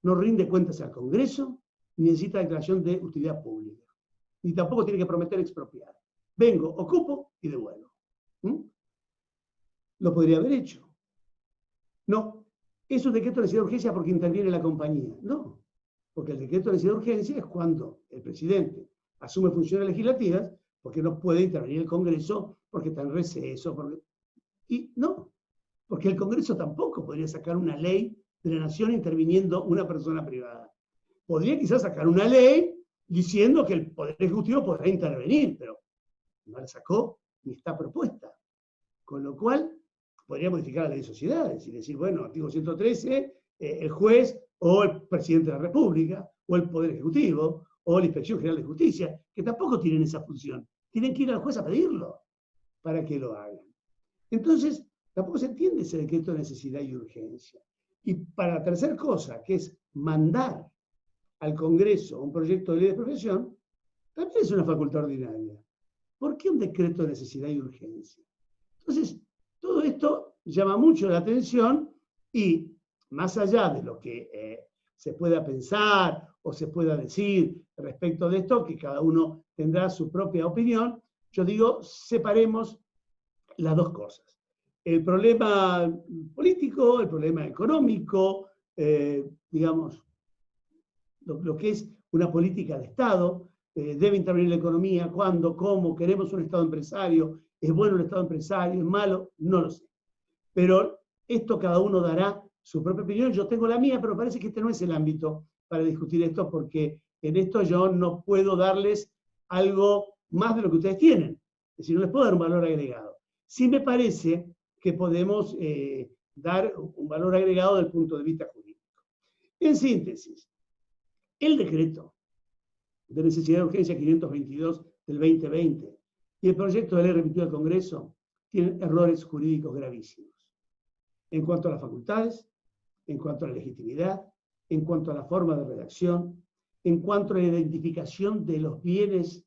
no rinde cuentas al Congreso, ni necesita declaración de utilidad pública. Ni tampoco tiene que prometer expropiar. Vengo, ocupo y devuelvo. Lo podría haber hecho. No, es un decreto de necesidad de urgencia porque interviene la compañía. No, porque el decreto de necesidad de urgencia es cuando el presidente asume funciones legislativas porque no puede intervenir el Congreso porque está en receso. Y no, porque el Congreso tampoco podría sacar una ley de la nación interviniendo una persona privada. Podría quizás sacar una ley diciendo que el Poder Ejecutivo podrá intervenir, pero no la sacó ni está propuesta. Con lo cual, podría modificar la ley de sociedades y decir, bueno, artículo 113, el juez o el presidente de la República, o el Poder Ejecutivo, o la Inspección General de Justicia, que tampoco tienen esa función. Tienen que ir al juez a pedirlo para que lo hagan. Entonces, tampoco se entiende ese decreto de necesidad y urgencia. Y para la tercera cosa, que es mandar al Congreso un proyecto de ley de expropiación, también es una facultad ordinaria. ¿Por qué un decreto de necesidad y urgencia? Entonces, todo esto llama mucho la atención y más allá de lo que se pueda pensar o se pueda decir respecto de esto, que cada uno tendrá su propia opinión, yo digo, separemos las dos cosas. El problema político, el problema económico, digamos, lo que es una política de Estado, debe intervenir la economía, cuándo, cómo, queremos un Estado empresario, es bueno el Estado empresario, es malo, no lo sé. Pero esto cada uno dará su propia opinión, yo tengo la mía, pero parece que este no es el ámbito para discutir esto, porque en esto yo no puedo darles algo más de lo que ustedes tienen, es decir, no les puedo dar un valor agregado. Sí me parece que podemos dar un valor agregado desde el punto de vista jurídico. En síntesis, el decreto de necesidad de urgencia 522 del 2020 y el proyecto de ley remitido al Congreso tienen errores jurídicos gravísimos. En cuanto a las facultades, en cuanto a la legitimidad, en cuanto a la forma de redacción, en cuanto a la identificación de los bienes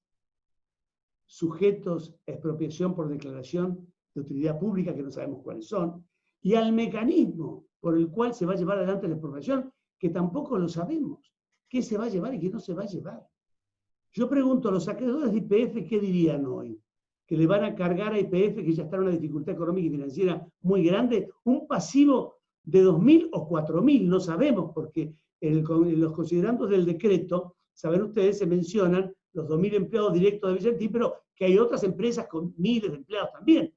sujetos a expropiación por declaración de utilidad pública, que no sabemos cuáles son, y al mecanismo por el cual se va a llevar adelante la expropiación, que tampoco lo sabemos. ¿Qué se va a llevar y qué no se va a llevar? Yo pregunto a los acreedores de YPF, ¿qué dirían hoy? Que le van a cargar a YPF, que ya está en una dificultad económica y financiera muy grande, un pasivo de 2.000 o 4.000, no sabemos, porque en los considerandos del decreto, saben ustedes, se mencionan los 2.000 empleados directos de Vicentín, pero que hay otras empresas con miles de empleados también.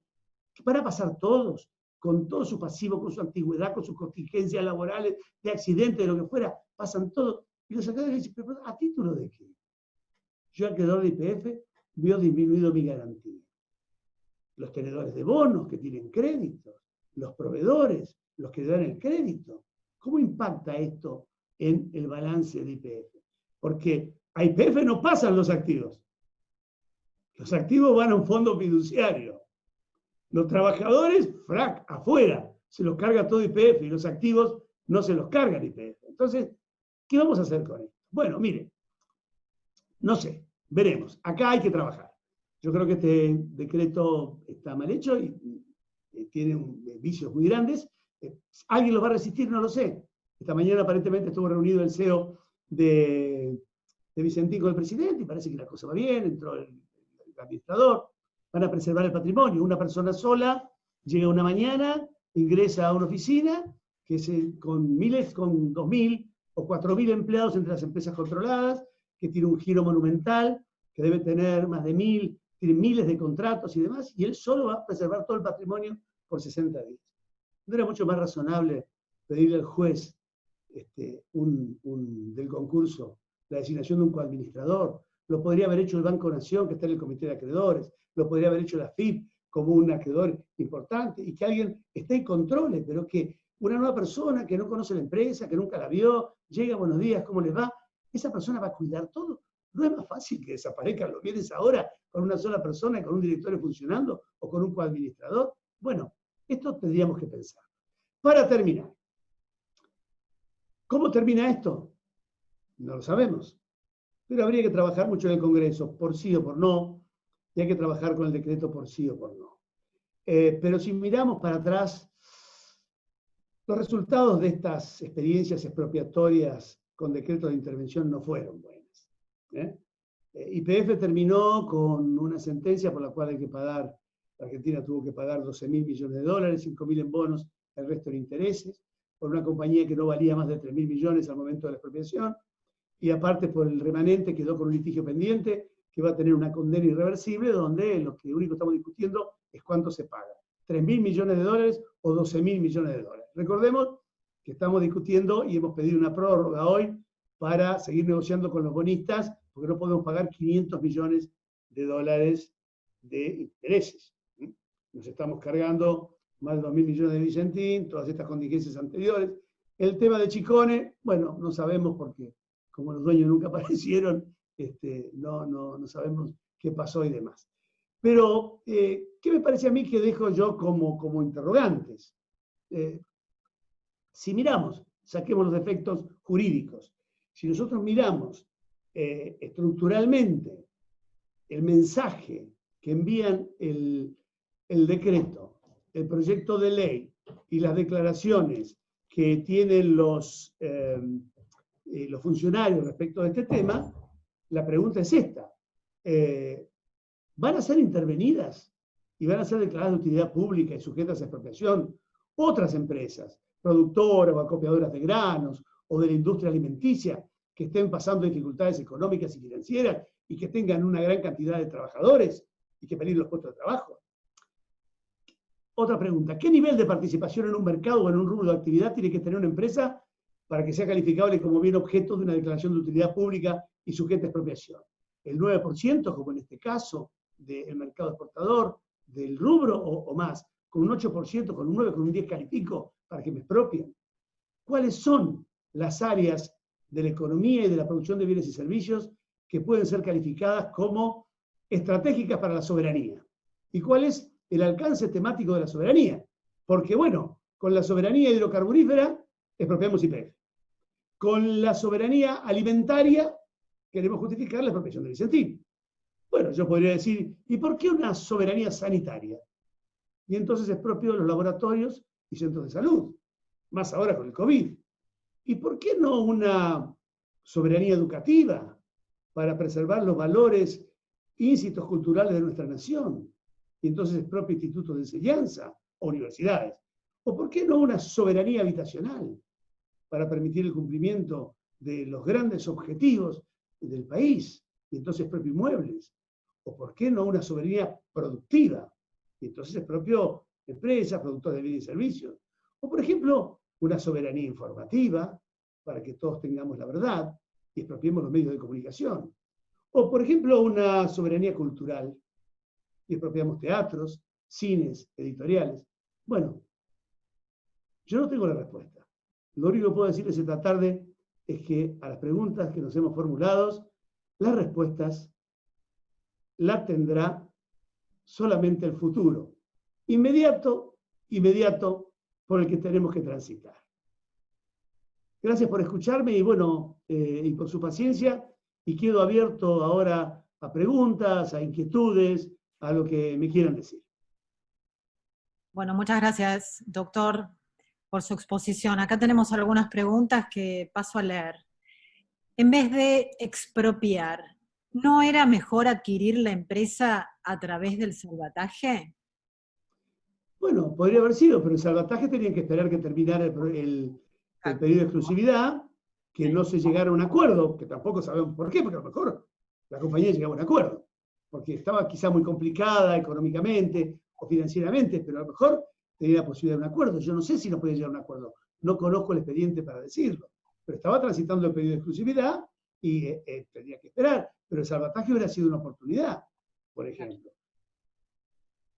¿Qué van a pasar todos? Con todo su pasivo, con su antigüedad, con sus contingencias laborales, de accidente, de lo que fuera, pasan todos. Y los acreedores dicen, pero ¿a título de qué? Yo, acreedor de YPF, veo disminuido mi garantía. Los tenedores de bonos que tienen créditos, los proveedores, los que dan el crédito. ¿Cómo impacta esto en el balance de YPF? Porque a YPF no pasan los activos. Los activos van a un fondo fiduciario. Los trabajadores, frac, afuera, se los carga todo YPF y los activos no se los cargan YPF. Entonces, ¿qué vamos a hacer con esto? Bueno, miren, no sé, veremos. Acá hay que trabajar. Yo creo que este decreto está mal hecho y tiene vicios muy grandes. ¿Alguien lo va a resistir? No lo sé. Esta mañana aparentemente estuvo reunido el CEO de Vicentín con el presidente y parece que la cosa va bien, entró el administrador. Van a preservar el patrimonio. Una persona sola llega una mañana, ingresa a una oficina que es con 2.000 o 4.000 empleados entre las empresas controladas, que tiene un giro monumental, que debe tener más de 1.000, tiene miles de contratos y demás, y él solo va a preservar todo el patrimonio por 60 días. ¿No era mucho más razonable pedirle al juez del concurso la designación de un coadministrador, lo podría haber hecho el Banco Nación, que está en el Comité de Acreedores, lo podría haber hecho la FIP como un acreedor importante, y que alguien esté y controle, pero que una nueva persona que no conoce la empresa, que nunca la vio, llega, buenos días, ¿cómo les va? ¿Esa persona va a cuidar todo? ¿No es más fácil que desaparezcan los bienes ahora con una sola persona y con un directorio funcionando o con un coadministrador? Bueno, esto tendríamos que pensar. Para terminar, ¿cómo termina esto? No lo sabemos. Pero habría que trabajar mucho en el Congreso, por sí o por no, y hay que trabajar con el decreto por sí o por no. Pero si miramos para atrás, los resultados de estas experiencias expropiatorias con decreto de intervención no fueron buenas. YPF terminó con una sentencia por la cual hay que pagar, la Argentina tuvo que pagar 12.000 millones de dólares, 5.000 en bonos, el resto en intereses, por una compañía que no valía más de 3.000 millones al momento de la expropiación, y aparte por el remanente quedó con un litigio pendiente que va a tener una condena irreversible, donde lo que único estamos discutiendo es cuánto se paga, 3.000 millones de dólares o 12.000 millones de dólares. Recordemos que estamos discutiendo y hemos pedido una prórroga hoy para seguir negociando con los bonistas, porque no podemos pagar 500 millones de dólares de intereses. Nos estamos cargando más de 2.000 millones de Vicentín, todas estas contingencias anteriores. El tema de Chicone, bueno, no sabemos porque como los dueños nunca aparecieron, no sabemos qué pasó y demás. Pero, ¿qué me parece a mí que dejo yo como interrogantes? Si miramos, saquemos los efectos jurídicos, si nosotros miramos estructuralmente el mensaje que envían el decreto, el proyecto de ley y las declaraciones que tienen los funcionarios respecto de este tema, la pregunta es esta. ¿Van a ser intervenidas y van a ser declaradas de utilidad pública y sujetas a expropiación otras empresas, productoras o acopiadoras de granos o de la industria alimenticia, que estén pasando dificultades económicas y financieras y que tengan una gran cantidad de trabajadores y que peligren los puestos de trabajo? Otra pregunta, ¿qué nivel de participación en un mercado o en un rubro de actividad tiene que tener una empresa para que sea calificable como bien objeto de una declaración de utilidad pública y sujeta a expropiación? ¿El 9%, como en este caso, del mercado exportador, del rubro o más? ¿Con un 8%, con un 9%, con un 10% califico para que me expropien? ¿Cuáles son las áreas de la economía y de la producción de bienes y servicios que pueden ser calificadas como estratégicas para la soberanía? ¿Y cuál es el alcance temático de la soberanía? Porque, bueno, con la soberanía hidrocarburífera expropiamos YPF. Con la soberanía alimentaria queremos justificar la expropiación de Vicentín. Bueno, yo podría decir, ¿y por qué una soberanía sanitaria? Y entonces expropio los laboratorios y centros de salud, más ahora con el COVID. ¿Y por qué no una soberanía educativa para preservar los valores íncitos culturales de nuestra nación? Y entonces expropio institutos de enseñanza o universidades. ¿O por qué no una soberanía habitacional para permitir el cumplimiento de los grandes objetivos del país? Y entonces expropio inmuebles. ¿O por qué no una soberanía productiva? Y entonces expropio empresas, productores de bienes y servicios. O por ejemplo, una soberanía informativa para que todos tengamos la verdad y expropiemos los medios de comunicación. O por ejemplo, una soberanía cultural y expropiamos teatros, cines, editoriales. Bueno, yo no tengo la respuesta. Lo único que puedo decirles esta tarde es que a las preguntas que nos hemos formulado, las respuestas las tendrá solamente el futuro, inmediato por el que tenemos que transitar. Gracias por escucharme y bueno, y por su paciencia, y quedo abierto ahora a preguntas, a inquietudes, a lo que me quieran decir. Bueno, muchas gracias, doctor, por su exposición. Acá tenemos algunas preguntas que paso a leer. En vez de expropiar, ¿no era mejor adquirir la empresa a través del salvataje? Bueno, podría haber sido, pero el salvataje tenía que esperar que terminara el periodo de exclusividad, que no se llegara a un acuerdo, que tampoco sabemos por qué, porque a lo mejor la compañía llegaba a un acuerdo, porque estaba quizá muy complicada económicamente o financieramente, pero a lo mejor tenía la posibilidad de un acuerdo. Yo no sé si no podía llegar a un acuerdo, no conozco el expediente para decirlo, pero estaba transitando el periodo de exclusividad y tenía que esperar. pero el salvataje hubiera sido una oportunidad, por ejemplo.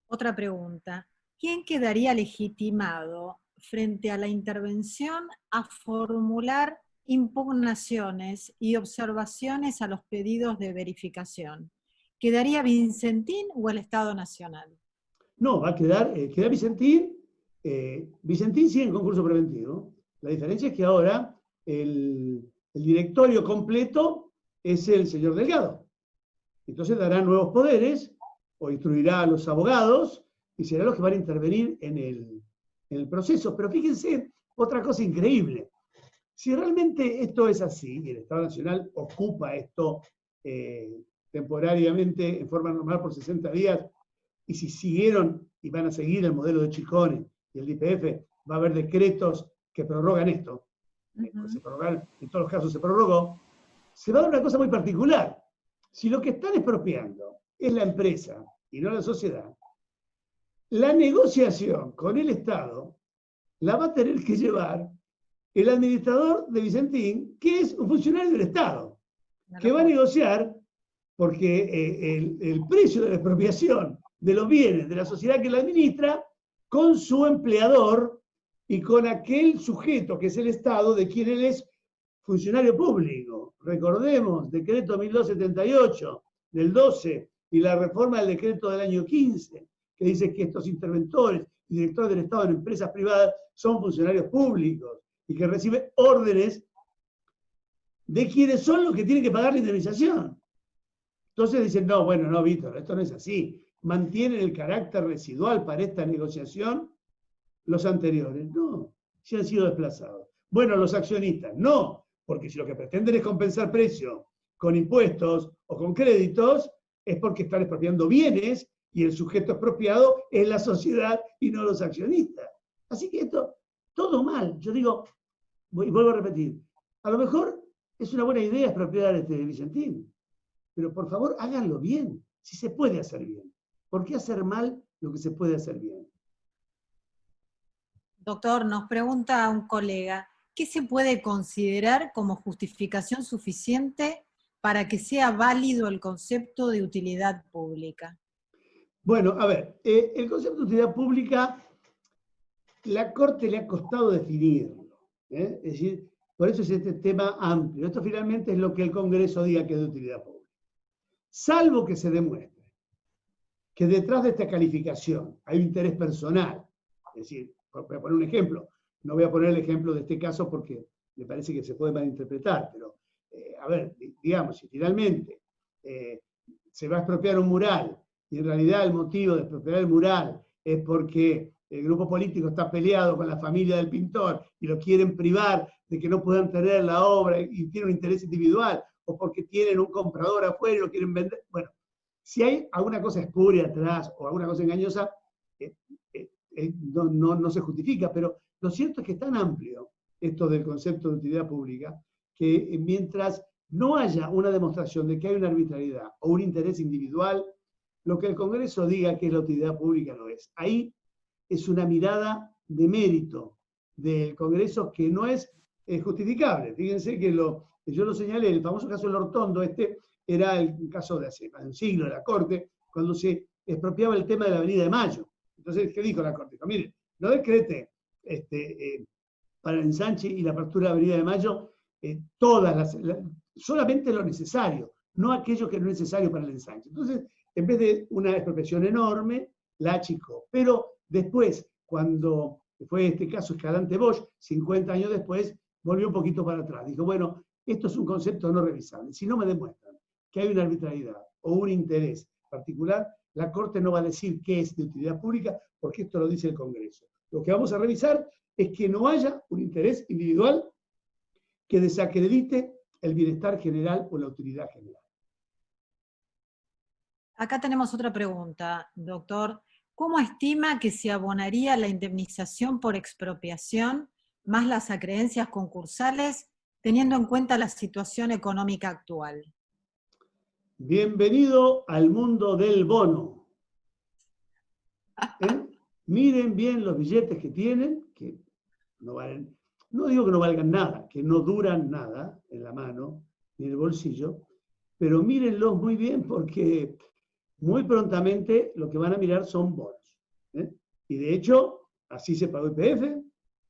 Otra pregunta. ¿Quién quedaría legitimado frente a la intervención a formular impugnaciones y observaciones a los pedidos de verificación? ¿Quedaría Vicentín o el Estado Nacional? No, va a quedar Vicentín. Vicentín sigue en concurso preventivo. La diferencia es que ahora el directorio completo es el señor Delgado. Entonces dará nuevos poderes, o instruirá a los abogados, y serán los que van a intervenir en el proceso. Pero fíjense, otra cosa increíble. Si realmente esto es así, y el Estado Nacional ocupa esto temporariamente, en forma normal, por 60 días, y si siguieron y van a seguir el modelo de Chicone y el IPF, va a haber decretos que prorrogan esto. Se prorrogan, en todos los casos se prorrogó. Se va a dar una cosa muy particular. Si lo que están expropiando es la empresa y no la sociedad, la negociación con el Estado la va a tener que llevar el administrador de Vicentín, que es un funcionario del Estado, que va a negociar porque el precio de la expropiación de los bienes de la sociedad que la administra con su empleador y con aquel sujeto que es el Estado de quien él es funcionario público. Recordemos, decreto 1278 del 12 y la reforma del decreto del año 15, que dice que estos interventores y directores del Estado en empresas privadas son funcionarios públicos y que reciben órdenes de quienes son los que tienen que pagar la indemnización. Entonces dicen, no, bueno, no, Víctor, esto no es así. Mantienen el carácter residual para esta negociación los anteriores. No, se han sido desplazados. Bueno, los accionistas, no, porque si lo que pretenden es compensar precio con impuestos o con créditos, es porque están expropiando bienes y el sujeto expropiado es la sociedad y no los accionistas. Así que esto, todo mal. Yo digo, y vuelvo a repetir, a lo mejor es una buena idea expropiar Vicentín, pero por favor háganlo bien, si se puede hacer bien. ¿Por qué hacer mal lo que se puede hacer bien? Doctor, nos pregunta un colega, ¿qué se puede considerar como justificación suficiente para que sea válido el concepto de utilidad pública? Bueno, a ver, el concepto de utilidad pública, la Corte le ha costado definirlo. Es decir, por eso es este tema amplio. Esto finalmente es lo que el Congreso diga que es de utilidad pública. Salvo que se demuestre que detrás de esta calificación hay un interés personal. Es decir, voy a poner un ejemplo. No voy a poner el ejemplo de este caso porque me parece que se puede malinterpretar, pero, a ver, digamos, si finalmente se va a expropiar un mural y en realidad el motivo de expropiar el mural es porque el grupo político está peleado con la familia del pintor y lo quieren privar de que no puedan tener la obra y tienen un interés individual, o porque tienen un comprador afuera y lo quieren vender. Bueno, si hay alguna cosa espuria atrás o alguna cosa engañosa, no se justifica, pero lo cierto es que es tan amplio esto del concepto de utilidad pública que mientras no haya una demostración de que hay una arbitrariedad o un interés individual, lo que el Congreso diga que es la utilidad pública lo es. Ahí es una mirada de mérito del Congreso que no es justificable. Fíjense que yo lo señalé, el famoso caso del Hortondo, era el caso de hace más de un siglo de la Corte, cuando se expropiaba el tema de la Avenida de Mayo. Entonces, ¿qué dijo la Corte? Dijo, miren, no decrete para el ensanche y la apertura de la Avenida de Mayo solamente lo necesario, no aquello que no es necesario para el ensanche. Entonces, en vez de una expropiación enorme, la achicó. Pero después, cuando fue este caso Escalante Bosch, 50 años después, volvió un poquito para atrás. Dijo, bueno, esto es un concepto no revisable. Si no me demuestran que hay una arbitrariedad o un interés particular, la Corte no va a decir qué es de utilidad pública, porque esto lo dice el Congreso. Lo que vamos a revisar es que no haya un interés individual que desacredite el bienestar general o la utilidad general. Acá tenemos otra pregunta, doctor. ¿Cómo estima que se abonaría la indemnización por expropiación más las acreencias concursales, teniendo en cuenta la situación económica actual? Bienvenido al mundo del bono. Miren bien los billetes que tienen, que no valen, no digo que no valgan nada, que no duran nada en la mano ni en el bolsillo, pero mírenlos muy bien porque muy prontamente lo que van a mirar son bonos. Y de hecho, así se pagó YPF,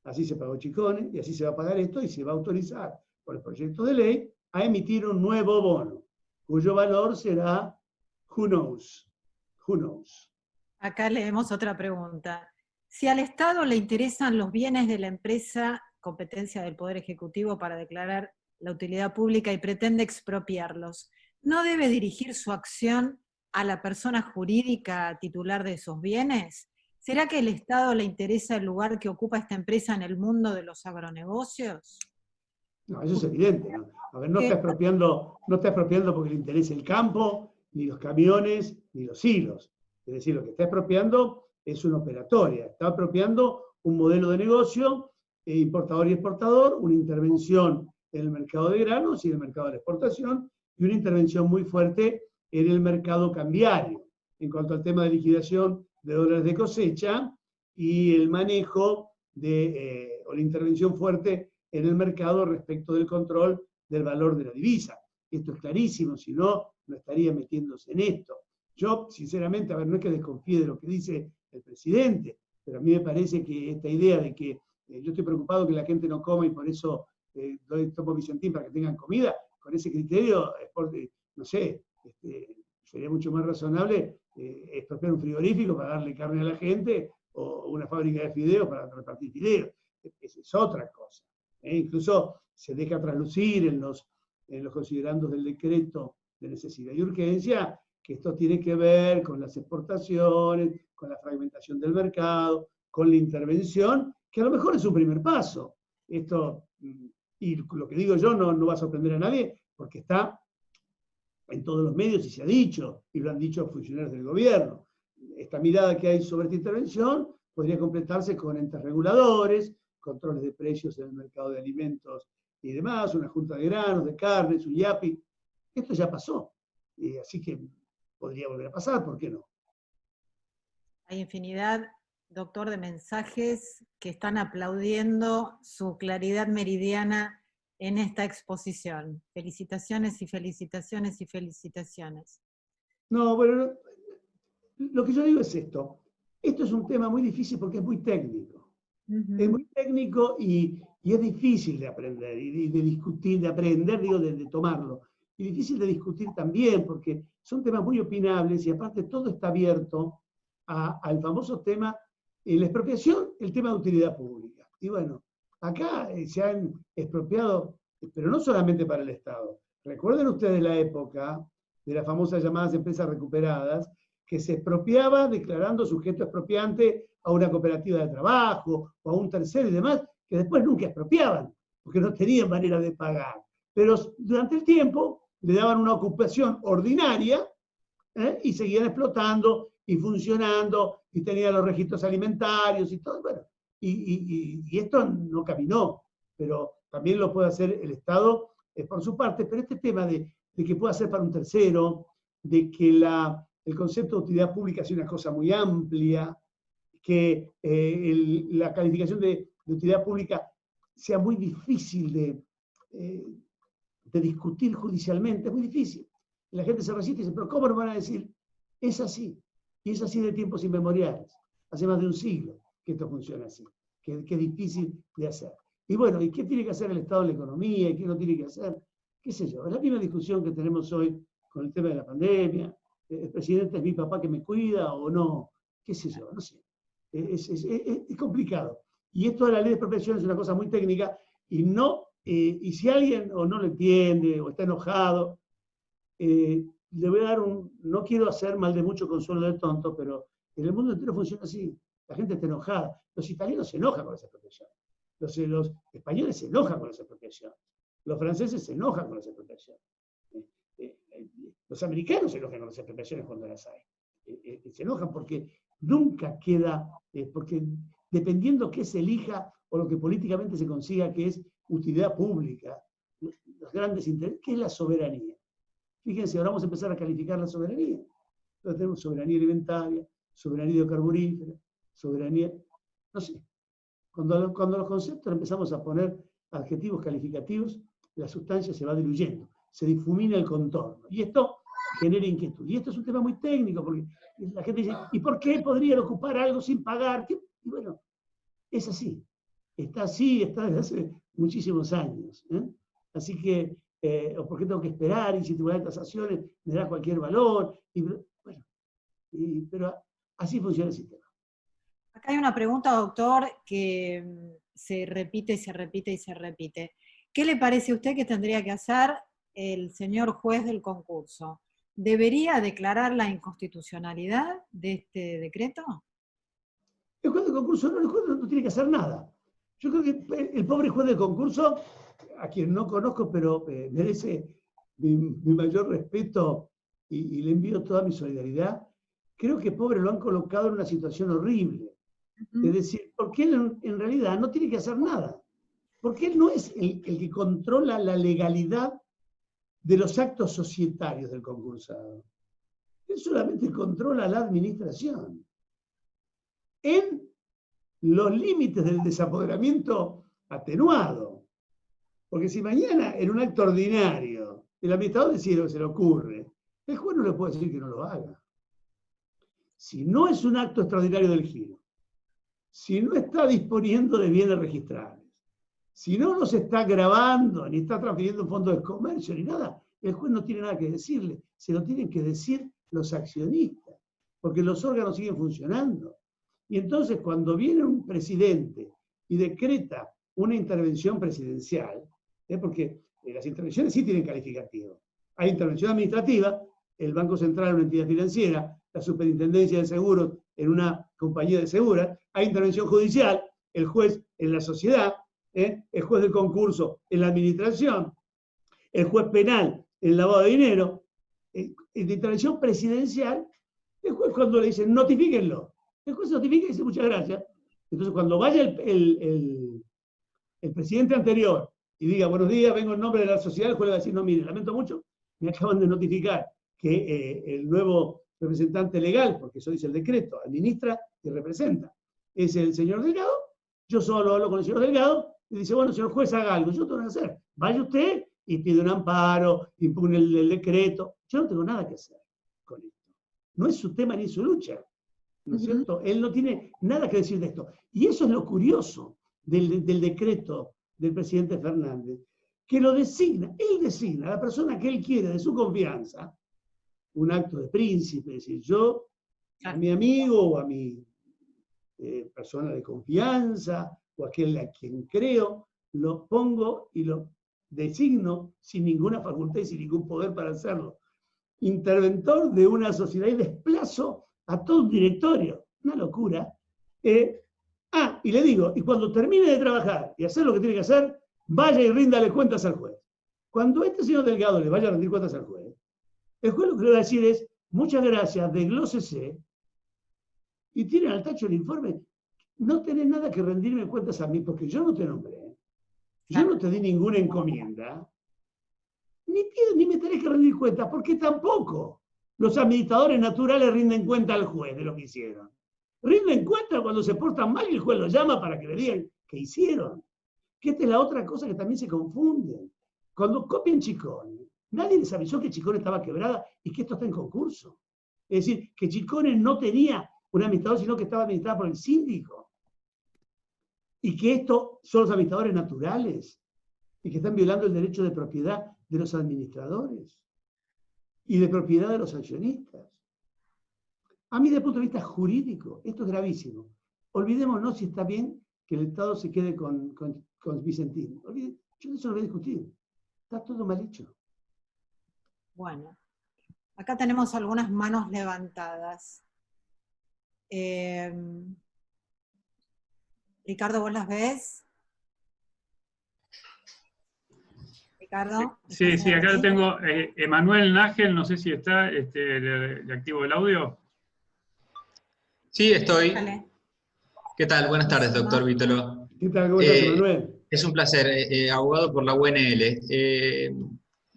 así se pagó Chicone, y así se va a pagar esto, y se va a autorizar por el proyecto de ley a emitir un nuevo bono, cuyo valor será who knows. Who knows. Acá leemos otra pregunta. Si al Estado le interesan los bienes de la empresa, competencia del Poder Ejecutivo para declarar la utilidad pública y pretende expropiarlos, ¿no debe dirigir su acción a la persona jurídica titular de esos bienes? ¿Será que al Estado le interesa el lugar que ocupa esta empresa en el mundo de los agronegocios? No, eso es evidente, ¿no? A ver, no está expropiando porque le interesa el campo, ni los camiones, ni los hilos. Es decir, lo que está expropiando es una operatoria, está expropiando un modelo de negocio, importador y exportador, una intervención en el mercado de granos y en el mercado de la exportación, y una intervención muy fuerte en el mercado cambiario, en cuanto al tema de liquidación de dólares de cosecha y el manejo o la intervención fuerte en el mercado respecto del control del valor de la divisa. Esto es clarísimo, si no, no estaría metiéndose en esto. Yo, sinceramente, a ver, no es que desconfíe de lo que dice el presidente, pero a mí me parece que esta idea de que yo estoy preocupado que la gente no coma y por eso tomo Vicentín para que tengan comida, con ese criterio, no sé, sería mucho más razonable expropiar un frigorífico para darle carne a la gente o una fábrica de fideos para repartir fideos. Esa es otra cosa. Incluso se deja traslucir en los considerandos del decreto de necesidad y urgencia que esto tiene que ver con las exportaciones, con la fragmentación del mercado, con la intervención, que a lo mejor es un primer paso. Esto, y lo que digo yo no va a sorprender a nadie, porque está en todos los medios y se ha dicho, y lo han dicho funcionarios del gobierno. Esta mirada que hay sobre esta intervención podría completarse con entes reguladores, controles de precios en el mercado de alimentos y demás, una junta de granos, de carnes, un IAPI. Esto ya pasó, así que podría volver a pasar, ¿por qué no? Hay infinidad, doctor, de mensajes que están aplaudiendo su claridad meridiana en esta exposición. Felicitaciones y felicitaciones y felicitaciones. No, bueno, lo que yo digo es esto. Esto es un tema muy difícil porque es muy técnico. Es muy técnico y es difícil de aprender, y de discutir, de aprender, digo, de tomarlo. Y difícil de discutir también, porque son temas muy opinables y aparte todo está abierto al famoso tema, en la expropiación, el tema de utilidad pública. Y bueno, acá se han expropiado, pero no solamente para el Estado. Recuerden ustedes la época de las famosas llamadas empresas recuperadas, que se expropiaba declarando sujeto expropiante a una cooperativa de trabajo o a un tercero y demás, que después nunca expropiaban, porque no tenían manera de pagar. Pero durante el tiempo le daban una ocupación ordinaria y seguían explotando y funcionando y tenían los registros alimentarios y todo. Bueno, y esto no caminó, pero también lo puede hacer el Estado por su parte. Pero este tema de que pueda ser para un tercero, de que el concepto de utilidad pública sea una cosa muy amplia, que la calificación de utilidad pública sea muy difícil de discutir judicialmente, es muy difícil. Y la gente se resiste y dice, pero ¿cómo nos van a decir? Es así. Y es así de tiempos inmemoriales. Hace más de un siglo que esto funciona así, que es difícil de hacer. Y bueno, ¿y qué tiene que hacer el Estado en la economía? ¿Y qué no tiene que hacer? ¿Qué sé yo? Es la misma discusión que tenemos hoy con el tema de la pandemia. ¿El presidente es mi papá que me cuida o no? ¿Qué sé yo? No sé. Es complicado. Y esto de la ley de expropiación es una cosa muy técnica y si alguien o no lo entiende o está enojado, le voy a dar no quiero hacer mal de mucho consuelo de tonto, pero en el mundo entero funciona así. La gente está enojada. Los italianos se enojan con esa expropiación. Los españoles se enojan con esa expropiación. Los franceses se enojan con esa expropiación. Los americanos se enojan con las expropiaciones cuando las hay. Se enojan porque nunca queda, porque dependiendo qué se elija o lo que políticamente se consiga, que es utilidad pública, los grandes intereses, ¿qué es la soberanía? Fíjense, ahora vamos a empezar a calificar la soberanía. Entonces tenemos soberanía alimentaria, soberanía hidrocarburífera, soberanía, no sé. Cuando los conceptos empezamos a poner adjetivos calificativos, la sustancia se va diluyendo. se difumina el contorno. Y esto genera inquietud. Y esto es un tema muy técnico, porque la gente dice, ¿y por qué podrían ocupar algo sin pagar? Y bueno, es así. Está así, está desde hace muchísimos años. Así que, o por qué tengo que esperar, y si Tribunal de Casaciones me da cualquier valor. Pero así funciona el sistema. Acá hay una pregunta, doctor, que se repite y se repite y se repite. ¿Qué le parece a usted que tendría que hacer el señor juez del concurso? ¿Debería declarar la inconstitucionalidad de este decreto? El juez del concurso no tiene que hacer nada. Yo creo que el pobre juez del concurso, a quien no conozco, pero merece mi mayor respeto y le envío toda mi solidaridad, creo que pobre lo han colocado en una situación horrible. Es decir, porque él en realidad no tiene que hacer nada. Porque él no es el que controla la legalidad de los actos societarios del concursado. Él solamente controla la administración. En los límites del desapoderamiento atenuado. Porque si mañana en un acto ordinario el administrador decide lo que se le ocurre, el juez no le puede decir que no lo haga. Si no es un acto extraordinario del giro, si no está disponiendo de bienes registrables, si no se está grabando, ni está transfiriendo un fondo de comercio, ni nada, el juez no tiene nada que decirle, se lo tienen que decir los accionistas, porque los órganos siguen funcionando. Y entonces cuando viene un presidente y decreta una intervención presidencial, porque las intervenciones sí tienen calificativo. Hay intervención administrativa, el Banco Central en una entidad financiera, la Superintendencia de Seguros en una compañía de seguras, hay intervención judicial, el juez en la sociedad, el juez del concurso en la administración, el juez penal en el lavado de dinero, en la intervención presidencial, el juez cuando le dicen notifíquenlo, el juez se notifica y dice muchas gracias. Entonces cuando vaya el presidente anterior y diga buenos días, vengo en nombre de la sociedad, el juez le va a decir no, mire, lamento mucho, me acaban de notificar que el nuevo representante legal, porque eso dice el decreto, administra y representa, es el señor Delgado. Yo solo hablo con el señor Delgado y dice, bueno, señor juez, haga algo. Yo no tengo nada que hacer. Vaya usted y pide un amparo, impugne el decreto. Yo no tengo nada que hacer con esto. No es su tema ni su lucha. ¿No es cierto? Él no tiene nada que decir de esto. Y eso es lo curioso del decreto del presidente Fernández, que lo designa, él designa a la persona que él quiere de su confianza, un acto de príncipe, es decir, yo a mi amigo o a mi persona de confianza o a quien creo, lo pongo y lo designo sin ninguna facultad y sin ningún poder para hacerlo. Interventor de una sociedad y desplazo a todo un directorio. Una locura. Y le digo, y cuando termine de trabajar y hacer lo que tiene que hacer, vaya y ríndale cuentas al juez. Cuando este señor Delgado le vaya a rendir cuentas al juez, el juez lo que le va a decir es, muchas gracias, desglósese, y tiren al tacho el informe. No tenés nada que rendirme cuentas a mí, porque yo no te nombré, yo no te di ninguna encomienda, ni me tenés que rendir cuentas, porque tampoco los administradores naturales rinden cuenta al juez de lo que hicieron. Rinden cuenta cuando se portan mal y el juez los llama para que le digan qué hicieron. Que esta es la otra cosa que también se confunden. Cuando copian Chicone, nadie les avisó que Chicone estaba quebrada y que esto está en concurso. Es decir, que Chicone no tenía un administrador, sino que estaba administrada por el síndico. Y que estos son los administradores naturales y que están violando el derecho de propiedad de los administradores y de propiedad de los accionistas. A mí, desde el punto de vista jurídico, esto es gravísimo. Olvidémonos si está bien que el Estado se quede con Vicentín. Yo eso lo voy a discutir. Está todo mal hecho. Bueno, acá tenemos algunas manos levantadas. Ricardo, ¿vos las ves? Ricardo. Sí, acá tengo Emanuel Nájel, no sé si está, le activo el audio. Sí, estoy. Dale. ¿Qué tal? Buenas tardes, doctor Vítolo. ¿Qué tal? ¿Cómo estás, Emanuel? Es un placer, abogado por la UNL.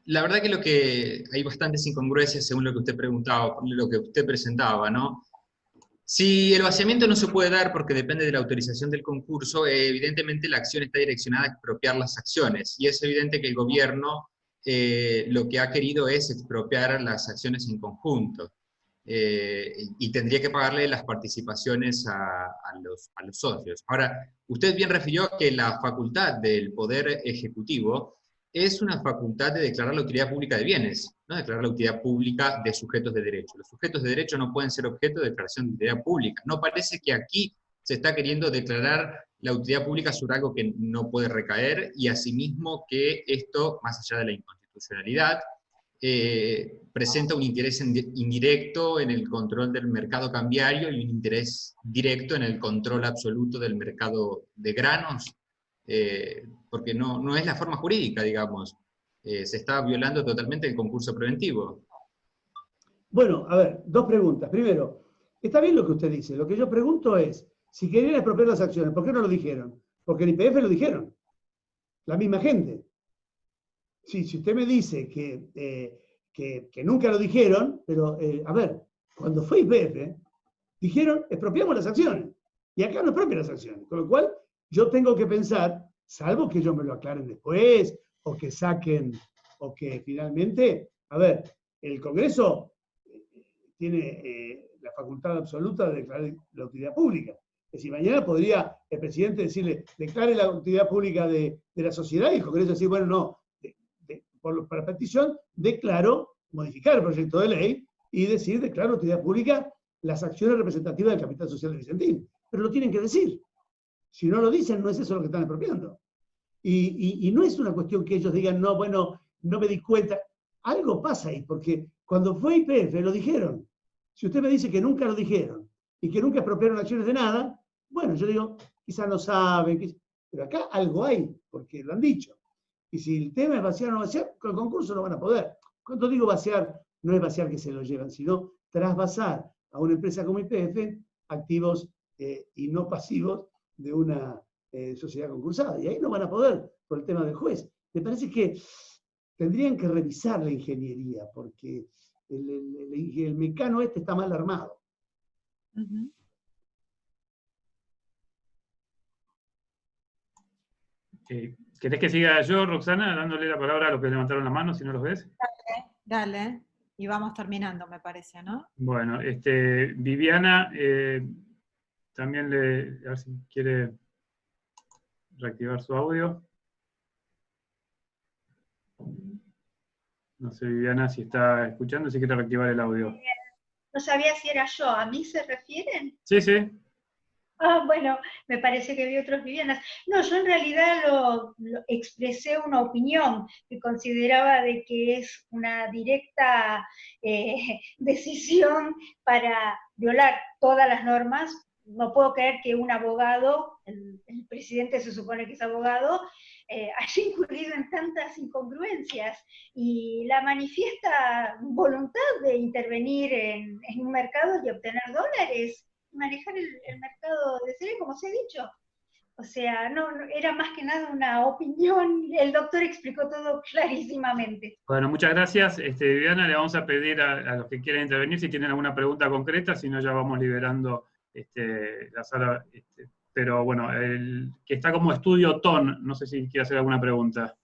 La verdad que hay bastantes incongruencias según lo que usted preguntaba, lo que usted presentaba, ¿no? Si el vaciamiento no se puede dar porque depende de la autorización del concurso, evidentemente la acción está direccionada a expropiar las acciones, y es evidente que el gobierno lo que ha querido es expropiar las acciones en conjunto. Y tendría que pagarle las participaciones a los socios. Ahora, usted bien refirió que la facultad del Poder Ejecutivo es una facultad de declarar la utilidad pública de bienes, no declarar la utilidad pública de sujetos de derecho. Los sujetos de derecho no pueden ser objeto de declaración de utilidad pública. No parece que aquí se está queriendo declarar la utilidad pública sobre algo que no puede recaer, y asimismo que esto, más allá de la inconstitucionalidad, presenta un interés indirecto en el control del mercado cambiario y un interés directo en el control absoluto del mercado de granos, porque no es la forma jurídica, digamos. Se está violando totalmente el concurso preventivo. Bueno, a ver, dos preguntas. Primero, está bien lo que usted dice. Lo que yo pregunto es, si querían expropiar las acciones, ¿por qué no lo dijeron? Porque en IPF lo dijeron. La misma gente. Sí, si usted me dice que nunca lo dijeron, pero, a ver, cuando fue IPF, dijeron, expropiamos las acciones. Y acá no expropian las acciones. Con lo cual, yo tengo que pensar, salvo que ellos me lo aclaren después, o que saquen, o que finalmente, a ver, el Congreso tiene la facultad absoluta de declarar la utilidad pública. Es decir, mañana podría el presidente decirle, declare la utilidad pública de la sociedad, y el Congreso decir, bueno, no, por petición, declaro modificar el proyecto de ley y decir, declaro utilidad pública las acciones representativas del capital social de Vicentín. Pero lo tienen que decir. Si no lo dicen, no es eso lo que están expropiando. Y no es una cuestión que ellos digan, no, bueno, no me di cuenta. Algo pasa ahí, porque cuando fue IPF lo dijeron. Si usted me dice que nunca lo dijeron y que nunca expropiaron acciones de nada, bueno, yo digo, quizás no saben, pero acá algo hay, porque lo han dicho. Y si el tema es vaciar o no vaciar, con el concurso no van a poder. Cuando digo vaciar, no es vaciar que se lo llevan, sino trasvasar a una empresa como IPF activos y no pasivos de una sociedad concursada. Y ahí no van a poder por el tema del juez. Me parece que tendrían que revisar la ingeniería, porque el mecano este está mal armado. Ujú. ¿Querés que siga yo, Roxana, dándole la palabra a los que levantaron la mano, si no los ves? Dale, y vamos terminando, me parece, ¿no? Bueno, Viviana también a ver si quiere reactivar su audio. No sé, Viviana, si está escuchando, si quiere reactivar el audio. No sabía si era yo. ¿A mí se refieren? Sí, sí. Ah, bueno, me parece que vi otros Vivianas. No, yo en realidad expresé una opinión que consideraba de que es una directa decisión para violar todas las normas. No puedo creer que un abogado, el presidente se supone que es abogado, haya incurrido en tantas incongruencias, y la manifiesta voluntad de intervenir en un mercado y obtener dólares, manejar el mercado de serie, como se ha dicho. O sea, no, era más que nada una opinión. El doctor explicó todo clarísimamente. Bueno, muchas gracias. Viviana, le vamos a pedir a los que quieran intervenir si tienen alguna pregunta concreta, si no ya vamos liberando la sala. Pero bueno, el que está como estudio TON, no sé si quiere hacer alguna pregunta.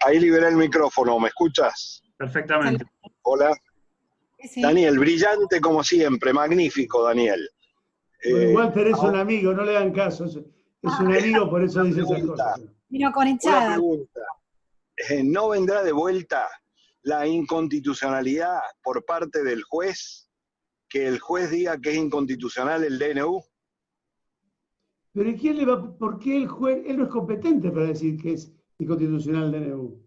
Ahí liberé el micrófono, ¿me escuchas? Perfectamente. Hola. Sí. Daniel, brillante como siempre, magnífico, Daniel. Bueno, Walter es un amigo, no le dan caso. Es un amigo, por eso dice esas cosas. Vino con Una hinchada. pregunta. ¿No vendrá de vuelta la inconstitucionalidad por parte del juez? Que el juez diga que es inconstitucional el DNU. Pero ¿y quién le va? ¿Por qué el juez? Él no es competente para decir que es inconstitucional el DNU.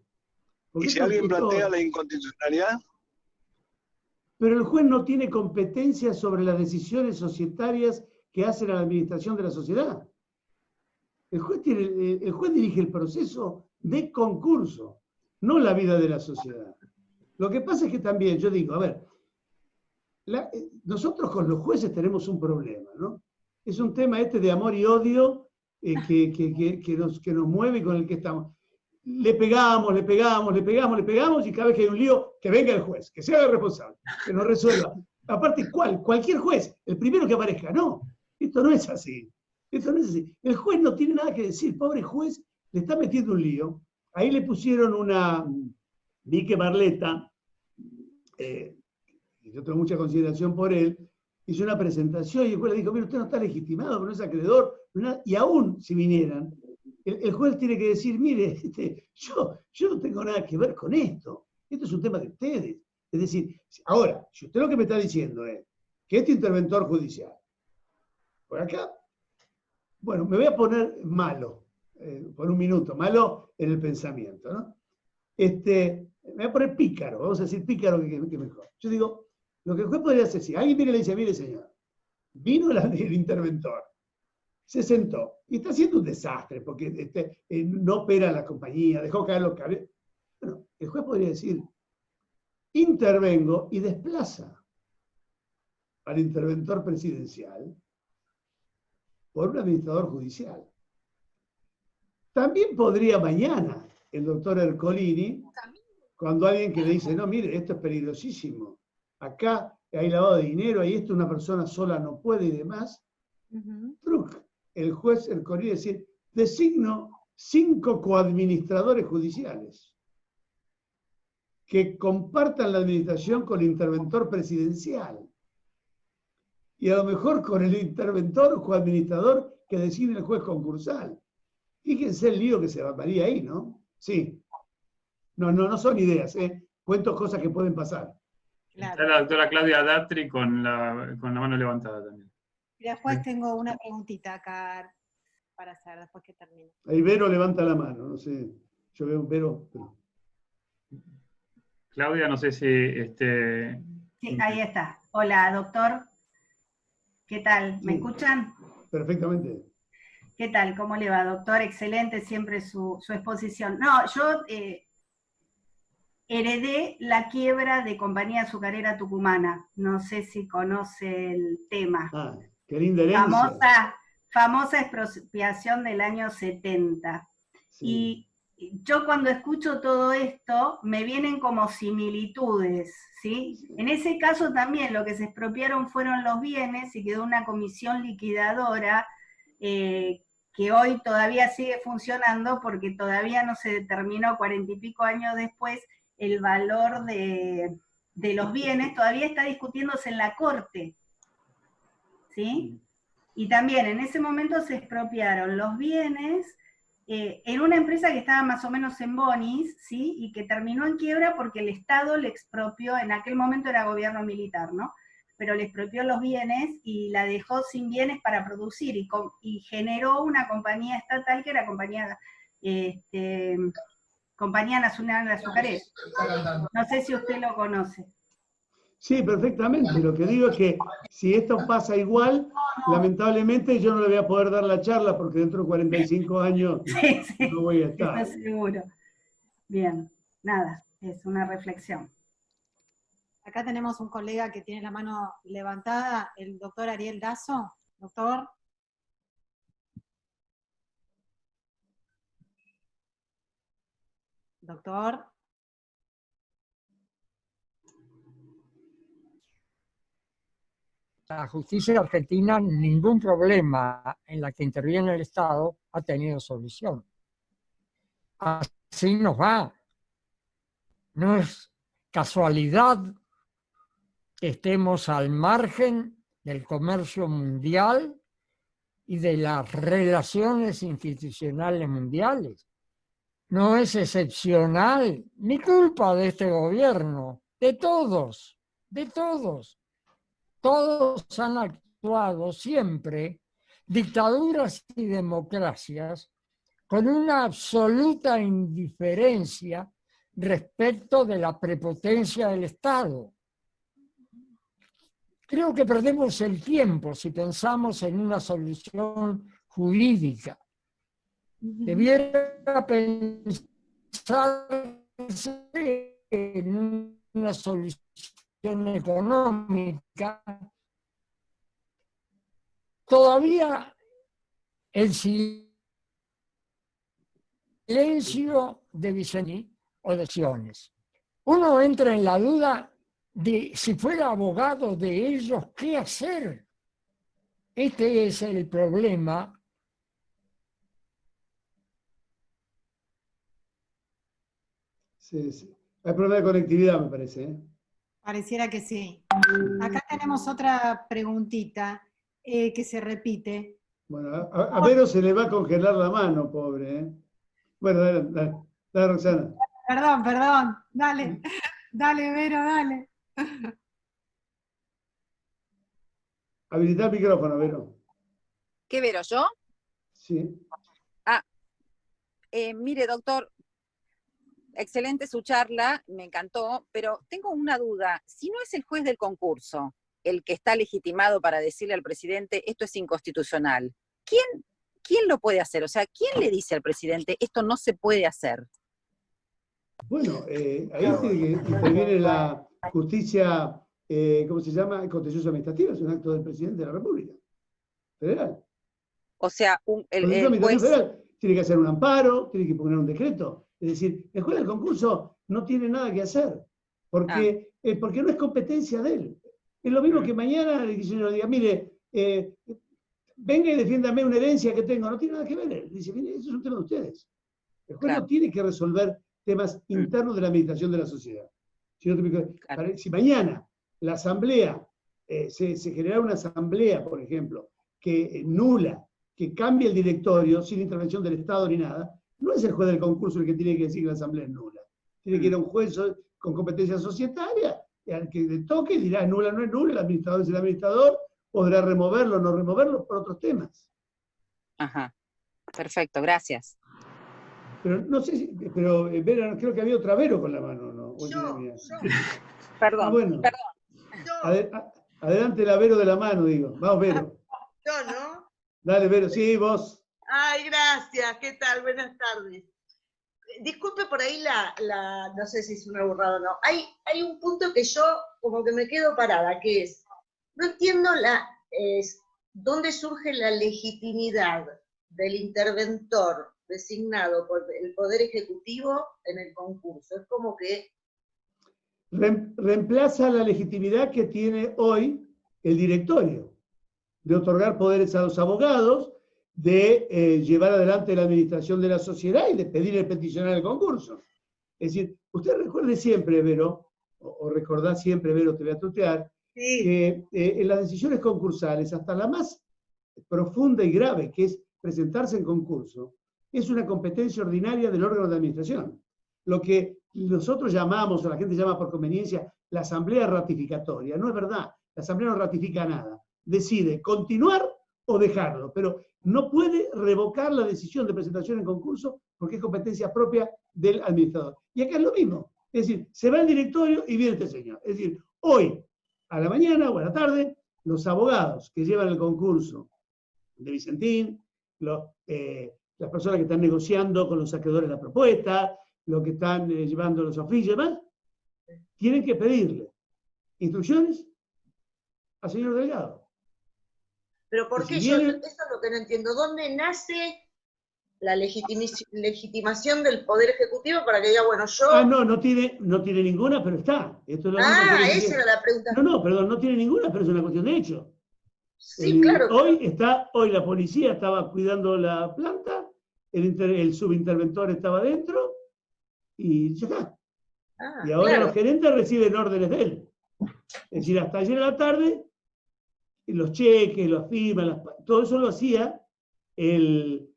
¿Y si alguien plantea la inconstitucionalidad? Pero el juez no tiene competencia sobre las decisiones societarias que hace la administración de la sociedad. El juez dirige el proceso de concurso, no la vida de la sociedad. Lo que pasa es que también, yo digo, a ver, nosotros con los jueces tenemos un problema, ¿no? Es un tema de amor y odio que nos mueve y con el que estamos. Le pegamos, y cada vez que hay un lío, que venga el juez, que sea el responsable, que nos resuelva. Aparte, ¿cuál? Cualquier juez, el primero que aparezca. No, esto no es así. Esto no es así. El juez no tiene nada que decir, pobre juez, le está metiendo un lío. Ahí le pusieron vi que Barletta, y yo tengo mucha consideración por él, hizo una presentación y el juez le dijo, mire, usted no está legitimado, no es acreedor, y aún si vinieran, el juez tiene que decir, mire, yo no tengo nada que ver con esto es un tema de ustedes. Es decir, ahora, si usted lo que me está diciendo es que este interventor judicial, por acá, bueno, me voy a poner malo, por un minuto, malo en el pensamiento, ¿no? Me voy a poner pícaro, vamos a decir pícaro que mejor. Yo digo, lo que el juez podría hacer, si alguien viene y le dice, mire señor, vino el interventor, se sentó y está haciendo un desastre porque no opera la compañía, dejó caer los cables. Bueno, el juez podría decir, intervengo y desplaza al interventor presidencial por un administrador judicial. También podría mañana el doctor Ercolini, cuando alguien que le dice, no, mire, esto es peligrosísimo, acá hay lavado de dinero, ahí esto una persona sola no puede y demás, el juez Ercolini decir, designo 5 coadministradores judiciales que compartan la administración con el interventor presidencial. Y a lo mejor con el interventor o coadministrador que designe el juez concursal. Fíjense el lío que se armaría ahí, ¿no? Sí. No son ideas, cuento cosas que pueden pasar. Claro. Está la doctora Claudia Datri con la mano levantada también. Y después tengo una preguntita acá para hacer, después que termine. Ahí Vero levanta la mano, no sé. Yo veo un Vero. Pero... Claudia, no sé si... Sí, ahí está. Hola, doctor. ¿Qué tal? ¿Me escuchan? Perfectamente. ¿Qué tal? ¿Cómo le va, doctor? Excelente siempre su exposición. No, yo heredé la quiebra de Compañía Azucarera Tucumana. No sé si conoce el tema. Ah, qué linda herencia. Famosa expropiación del año 70. Sí. Y yo cuando escucho todo esto, me vienen como similitudes, ¿sí? En ese caso también lo que se expropiaron fueron los bienes y quedó una comisión liquidadora que hoy todavía sigue funcionando porque todavía no se determinó 40 y pico años después el valor de los bienes, todavía está discutiéndose en la corte, ¿sí? Y también en ese momento se expropiaron los bienes en una empresa que estaba más o menos en bonis, ¿sí? Y que terminó en quiebra porque el Estado le expropió, en aquel momento era gobierno militar, ¿no? Pero le expropió los bienes y la dejó sin bienes para producir, y generó una compañía estatal que era Compañía Nacional de Azucareros. No sé si usted lo conoce. Sí, perfectamente. Lo que digo es que si esto pasa igual, lamentablemente yo no le voy a poder dar la charla porque dentro de 45 años no voy a estar. Estoy seguro. Bien, nada, es una reflexión. Acá tenemos un colega que tiene la mano levantada, el doctor Ariel Dazo. Doctor. Doctor. La justicia argentina, ningún problema en la que interviene el Estado ha tenido solución. Así nos va. No es casualidad que estemos al margen del comercio mundial y de las relaciones institucionales mundiales. No es excepcional, ni culpa de este gobierno, de todos, de todos. Todos han actuado siempre, dictaduras y democracias, con una absoluta indiferencia respecto de la prepotencia del Estado. Creo que perdemos el tiempo si pensamos en una solución jurídica. Debiera pensarse en una solución económica. Todavía el silencio de Viceni o de Siones. Uno entra en la duda de si fuera abogado de ellos, ¿qué hacer? Este es el problema Sí, sí. Hay problema de conectividad, me parece, ¿eh? Pareciera que sí. Acá tenemos otra preguntita que se repite. Bueno, a Vero se le va a congelar la mano, pobre, ¿eh? Bueno, dale, Roxana. Perdón, dale, dale, Vero, dale. Habilitar el micrófono, Vero. ¿Qué Vero, yo? Sí. Mire, doctor, excelente su charla, me encantó, pero tengo una duda. Si no es el juez del concurso el que está legitimado para decirle al presidente esto es inconstitucional, ¿quién lo puede hacer? O sea, ¿quién le dice al presidente esto no se puede hacer? Bueno, ahí interviene la justicia, ¿cómo se llama? Contencioso administrativa, es un acto del presidente de la República Federal. O sea, El juez federal tiene que hacer un amparo, tiene que poner un decreto. Es decir, el juez del concurso no tiene nada que hacer, porque no es competencia de él. Es lo mismo que mañana el señor diga, mire, venga y defiéndame una herencia que tengo. No tiene nada que ver. Él dice, mire, eso es un tema de ustedes. El juez no tiene que resolver temas internos de la administración de la sociedad. Si mañana la asamblea, se genera una asamblea, por ejemplo, que nula, que cambie el directorio sin intervención del Estado ni nada, no es el juez del concurso el que tiene que decir que la asamblea es nula. Tiene que ir a un juez con competencia societaria, y al que le toque dirá es nula o no es nula, el administrador es el administrador, podrá removerlo o no removerlo por otros temas. Ajá, perfecto, gracias. Pero no sé si, pero Vera, creo que había otra Vero con la mano, ¿no? Perdón, bueno. perdón. Adelante la Vero de la mano, digo. Vamos, Vero. Yo, ¿no? Dale, Vero, sí, vos. Ay, gracias, ¿qué tal? Buenas tardes. Disculpe por ahí no sé si es una burrada o no. Hay un punto que yo como que me quedo parada, que es, no entiendo dónde surge la legitimidad del interventor designado por el Poder Ejecutivo en el concurso. Es como que... Reemplaza la legitimidad que tiene hoy el directorio, de otorgar poderes a los abogados, de llevar adelante la administración de la sociedad y de pedir el peticionar el concurso. Es decir, usted recuerde siempre, Vero, o recordá siempre, Vero, te voy a tutear, que en las decisiones concursales, hasta la más profunda y grave, que es presentarse en concurso, es una competencia ordinaria del órgano de administración. Lo que nosotros llamamos, o la gente llama por conveniencia, la asamblea ratificatoria. No es verdad, la asamblea no ratifica nada. Decide continuar o dejarlo, pero no puede revocar la decisión de presentación en concurso porque es competencia propia del administrador. Y acá es lo mismo. Es decir, se va el directorio y viene este señor. Es decir, hoy, a la mañana o a la tarde, los abogados que llevan el concurso de Vicentín, las personas que están negociando con los acreedores la propuesta, los que están llevando los oficios y demás, tienen que pedirle instrucciones al señor delegado. Pero ¿por qué? Eso es lo que no entiendo. ¿Dónde nace la legitimación del Poder Ejecutivo para que diga, bueno, yo... no tiene ninguna, pero está. Esto es lo esa era la pregunta. Perdón, no tiene ninguna, pero es una cuestión de hecho. Sí, claro. Hoy la policía estaba cuidando la planta, el subinterventor estaba dentro, y ya está. Y ahora los gerentes reciben órdenes de él. Es decir, hasta ayer a la tarde, los cheques, las firmas, todo eso lo hacía el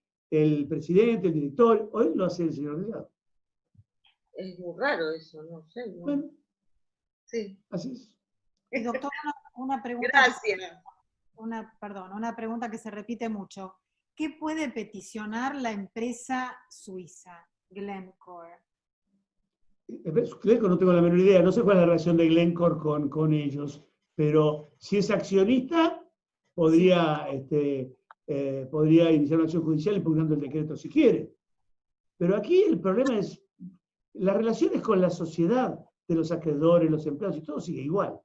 presidente, el director, hoy lo hace el señor delegado. Es muy raro eso, no sé. ¿no? Bueno, sí. Así es. Doctor, una pregunta. Gracias. Una pregunta que se repite mucho. ¿Qué puede peticionar la empresa suiza, Glencore? Glencore no tengo la menor idea, no sé cuál es la relación de Glencore con ellos, pero si es accionista, podría iniciar una acción judicial impugnando el decreto si quiere. Pero aquí el problema es, las relaciones con la sociedad de los acreedores, los empleados y todo sigue igual,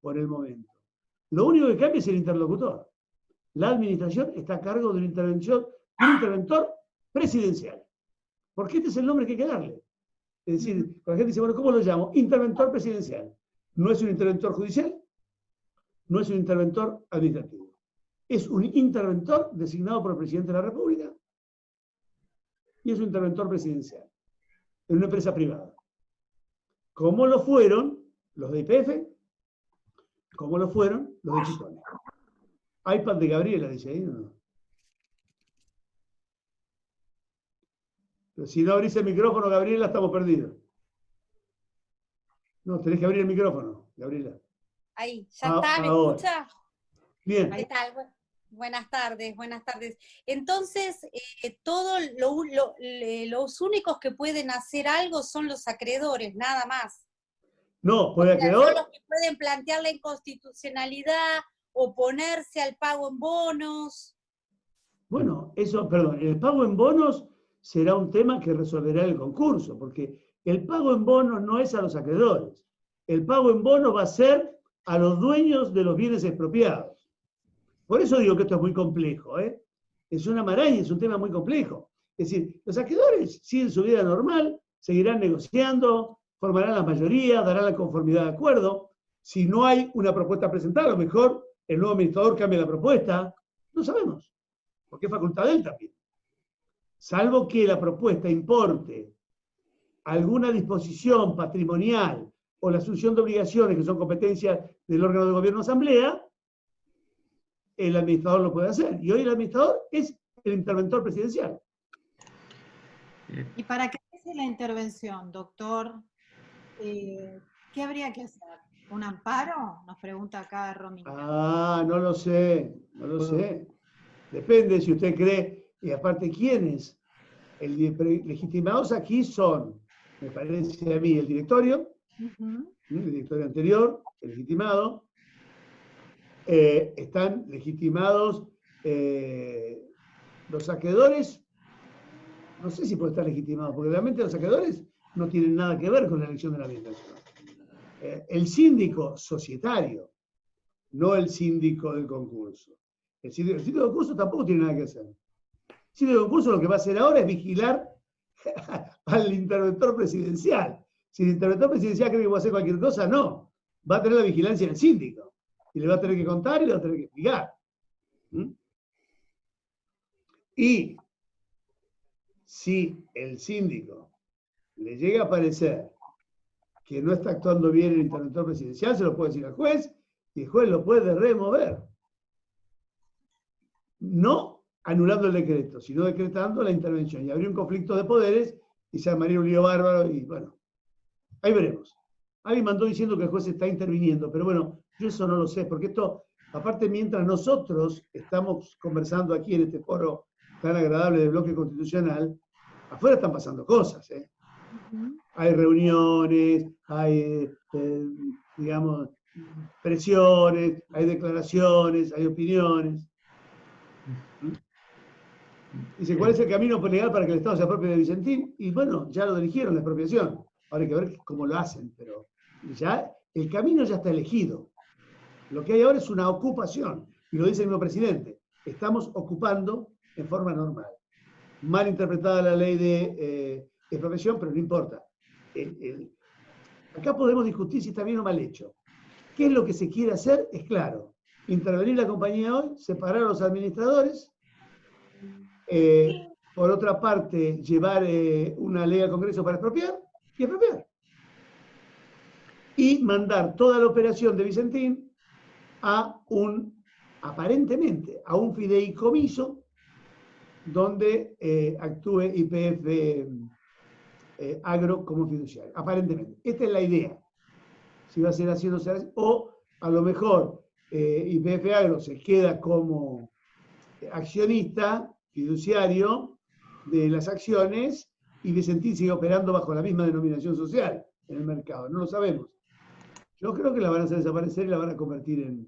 por el momento. Lo único que cambia es el interlocutor. La administración está a cargo de un interventor presidencial. Porque este es el nombre que hay que darle. Es decir, cuando la gente dice, bueno, ¿cómo lo llamo? Interventor presidencial. No es un interventor judicial, no es un interventor administrativo. Es un interventor designado por el presidente de la República y es un interventor presidencial en una empresa privada. como lo fueron los de YPF, como lo fueron los de Chicone. iPad de Gabriela, dice ahí, ¿no? Pero si no abrís el micrófono, Gabriela, estamos perdidos. No, tenés que abrir el micrófono, Gabriela. Ahí, ya está, ¿me ahora. escucha? Bien. Ahí está. Buenas tardes, buenas tardes. Entonces, los únicos que pueden hacer algo son los acreedores, nada más. No, puede Son acreedor. los que pueden plantear la inconstitucionalidad, oponerse al pago en bonos. Bueno, eso, perdón, el pago en bonos será un tema que resolverá el concurso, porque el pago en bonos no es a los acreedores. El pago en bonos va a ser a los dueños de los bienes expropiados. Por eso digo que esto es muy complejo, ¿eh? Es una maraña, es un tema muy complejo. Es decir, los acreedores siguen su vida normal, seguirán negociando, formarán las mayorías, darán la conformidad de acuerdo. Si no hay una propuesta presentada, a lo mejor el nuevo administrador cambia la propuesta. No sabemos, porque es facultad de él también. Salvo que la propuesta importe alguna disposición patrimonial o la asunción de obligaciones que son competencias del órgano de gobierno asamblea, el administrador lo puede hacer. Y hoy el administrador es el interventor presidencial. ¿Y para qué hace la intervención, doctor? ¿Qué habría que hacer? ¿Un amparo? Nos pregunta acá Romina. Ah, no lo sé, no lo sé. Depende si usted cree, y aparte, ¿quiénes? Legitimados aquí son, me parece a mí, el directorio, el directorio anterior, el legitimado. Están legitimados los acreedores, no sé si pueden estar legitimados, porque realmente los acreedores no tienen nada que ver con la elección de la administración. El síndico societario, no el síndico del concurso. El síndico del concurso tampoco tiene nada que hacer. El síndico del concurso lo que va a hacer ahora es vigilar al interventor presidencial. Si el interventor presidencial cree que va a hacer cualquier cosa, no. Va a tener la vigilancia del síndico. Y le va a tener que contar y le va a tener que explicar. Y si el síndico le llega a parecer que no está actuando bien el interventor presidencial, se lo puede decir al juez, y el juez lo puede remover. No anulando el decreto, sino decretando la intervención. Y habría un conflicto de poderes, y se armaría un lío bárbaro, y bueno, ahí veremos. Alguien mandó diciendo que el juez está interviniendo, pero bueno, yo eso no lo sé, porque esto, aparte, mientras nosotros estamos conversando aquí en este foro tan agradable del bloque constitucional, afuera están pasando cosas, ¿eh? Hay reuniones, hay, digamos, presiones, hay declaraciones, hay opiniones. Dice, ¿cuál es el camino legal para que el Estado se apropie de Vicentín? Y bueno, ya lo dirigieron, la expropiación. Ahora hay que ver cómo lo hacen, pero ya el camino ya está elegido. Lo que hay ahora es una ocupación, y lo dice el mismo presidente. Estamos ocupando en forma normal. Mal interpretada la ley de expropiación, pero no importa. Acá podemos discutir si está bien o mal hecho. ¿Qué es lo que se quiere hacer? Es claro. Intervenir la compañía hoy, separar a los administradores, por otra parte, llevar una ley al Congreso para expropiar, y expropiar. Y mandar toda la operación de Vicentín a aparentemente, a un fideicomiso donde actúe YPF Agro como fiduciario, aparentemente. Esta es la idea. Si va a ser así o no será así. O a lo mejor YPF Agro se queda como accionista, fiduciario de las acciones, y Vicentín sigue operando bajo la misma denominación social en el mercado. No lo sabemos. Yo creo que la van a hacer desaparecer y la van a convertir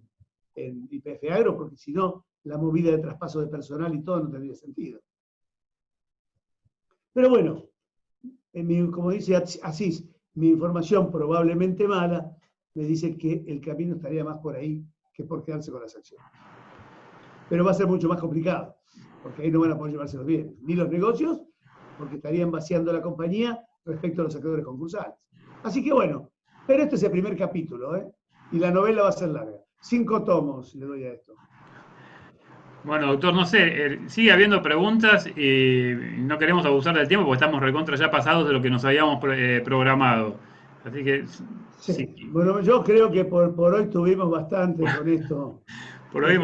en YPF Agro, porque si no, la movida de traspaso de personal y todo no tendría sentido. Pero bueno, como dice Asís, mi información probablemente mala me dice que el camino estaría más por ahí que por quedarse con las acciones. Pero va a ser mucho más complicado, porque ahí no van a poder llevarse los bienes, ni los negocios, porque estarían vaciando la compañía respecto a los acreedores concursales. Así que bueno, pero este es el primer capítulo, ¿eh? Y la novela va a ser larga. 5 tomos le doy a esto. Bueno, doctor, no sé, sigue habiendo preguntas y no queremos abusar del tiempo porque estamos recontra ya pasados de lo que nos habíamos programado. Así que... Sí. Sí. Bueno, yo creo que por hoy tuvimos bastante con esto. Por hoy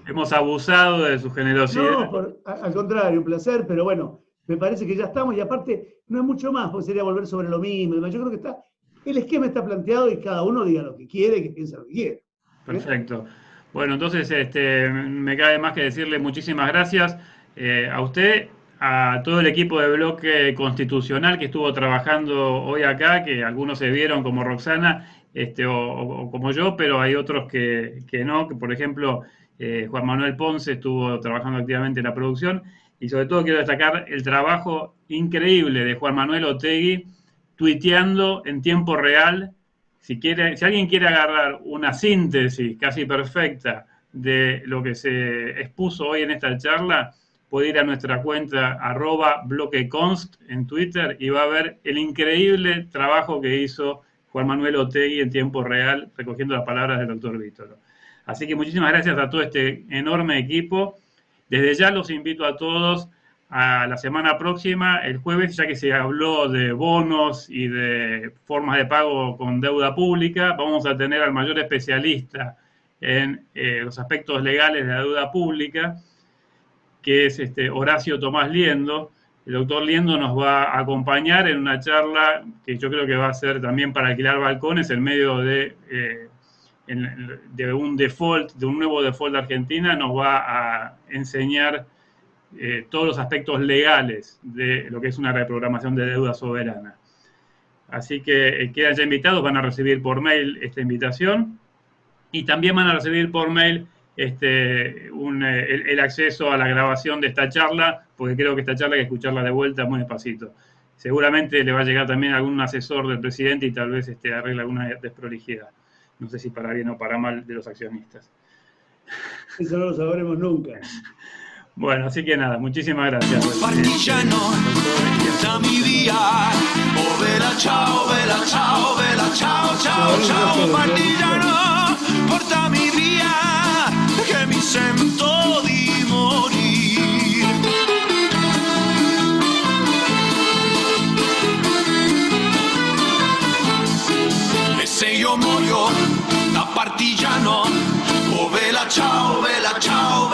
hemos abusado de su generosidad. No, al contrario, un placer, pero bueno, me parece que ya estamos, y aparte no es mucho más, porque sería volver sobre lo mismo. Yo creo que el esquema está planteado y cada uno diga lo que quiere, que piensa lo que quiere. Perfecto. Bueno, entonces me cabe más que decirle muchísimas gracias a usted, a todo el equipo de Bloque Constitucional que estuvo trabajando hoy acá, que algunos se vieron como Roxana o como yo, pero hay otros que no, que por ejemplo Juan Manuel Ponce estuvo trabajando activamente en la producción, y sobre todo quiero destacar el trabajo increíble de Juan Manuel Otegi, tuiteando en tiempo real. Si alguien quiere agarrar una síntesis casi perfecta de lo que se expuso hoy en esta charla, puede ir a nuestra cuenta @bloqueconst en Twitter y va a ver el increíble trabajo que hizo Juan Manuel Otegi en tiempo real, recogiendo las palabras del doctor Vítoro. Así que muchísimas gracias a todo este enorme equipo. Desde ya los invito a todos a la semana próxima, el jueves, ya que se habló de bonos y de formas de pago con deuda pública, vamos a tener al mayor especialista en los aspectos legales de la deuda pública, que es Horacio Tomás Liendo. El doctor Liendo nos va a acompañar en una charla que yo creo que va a ser también para alquilar balcones en medio de un default, de un nuevo default de Argentina. Nos va a enseñar todos los aspectos legales de lo que es una reprogramación de deuda soberana. Así que quedan ya invitados, van a recibir por mail esta invitación, y también van a recibir por mail el acceso a la grabación de esta charla, porque creo que esta charla hay que escucharla de vuelta muy despacito. Seguramente le va a llegar también algún asesor del presidente y tal vez arregle alguna desprolijidad. No sé si para bien o para mal de los accionistas. Eso no lo sabremos nunca. Bueno, así que nada, muchísimas gracias. Partigiano, portami via. Oh, vela ciao, ciao, ciao, ciao, partigiano, portami via, che mi sento di morire. E se io muoio da partigiano, oh, vela ciao, ciao.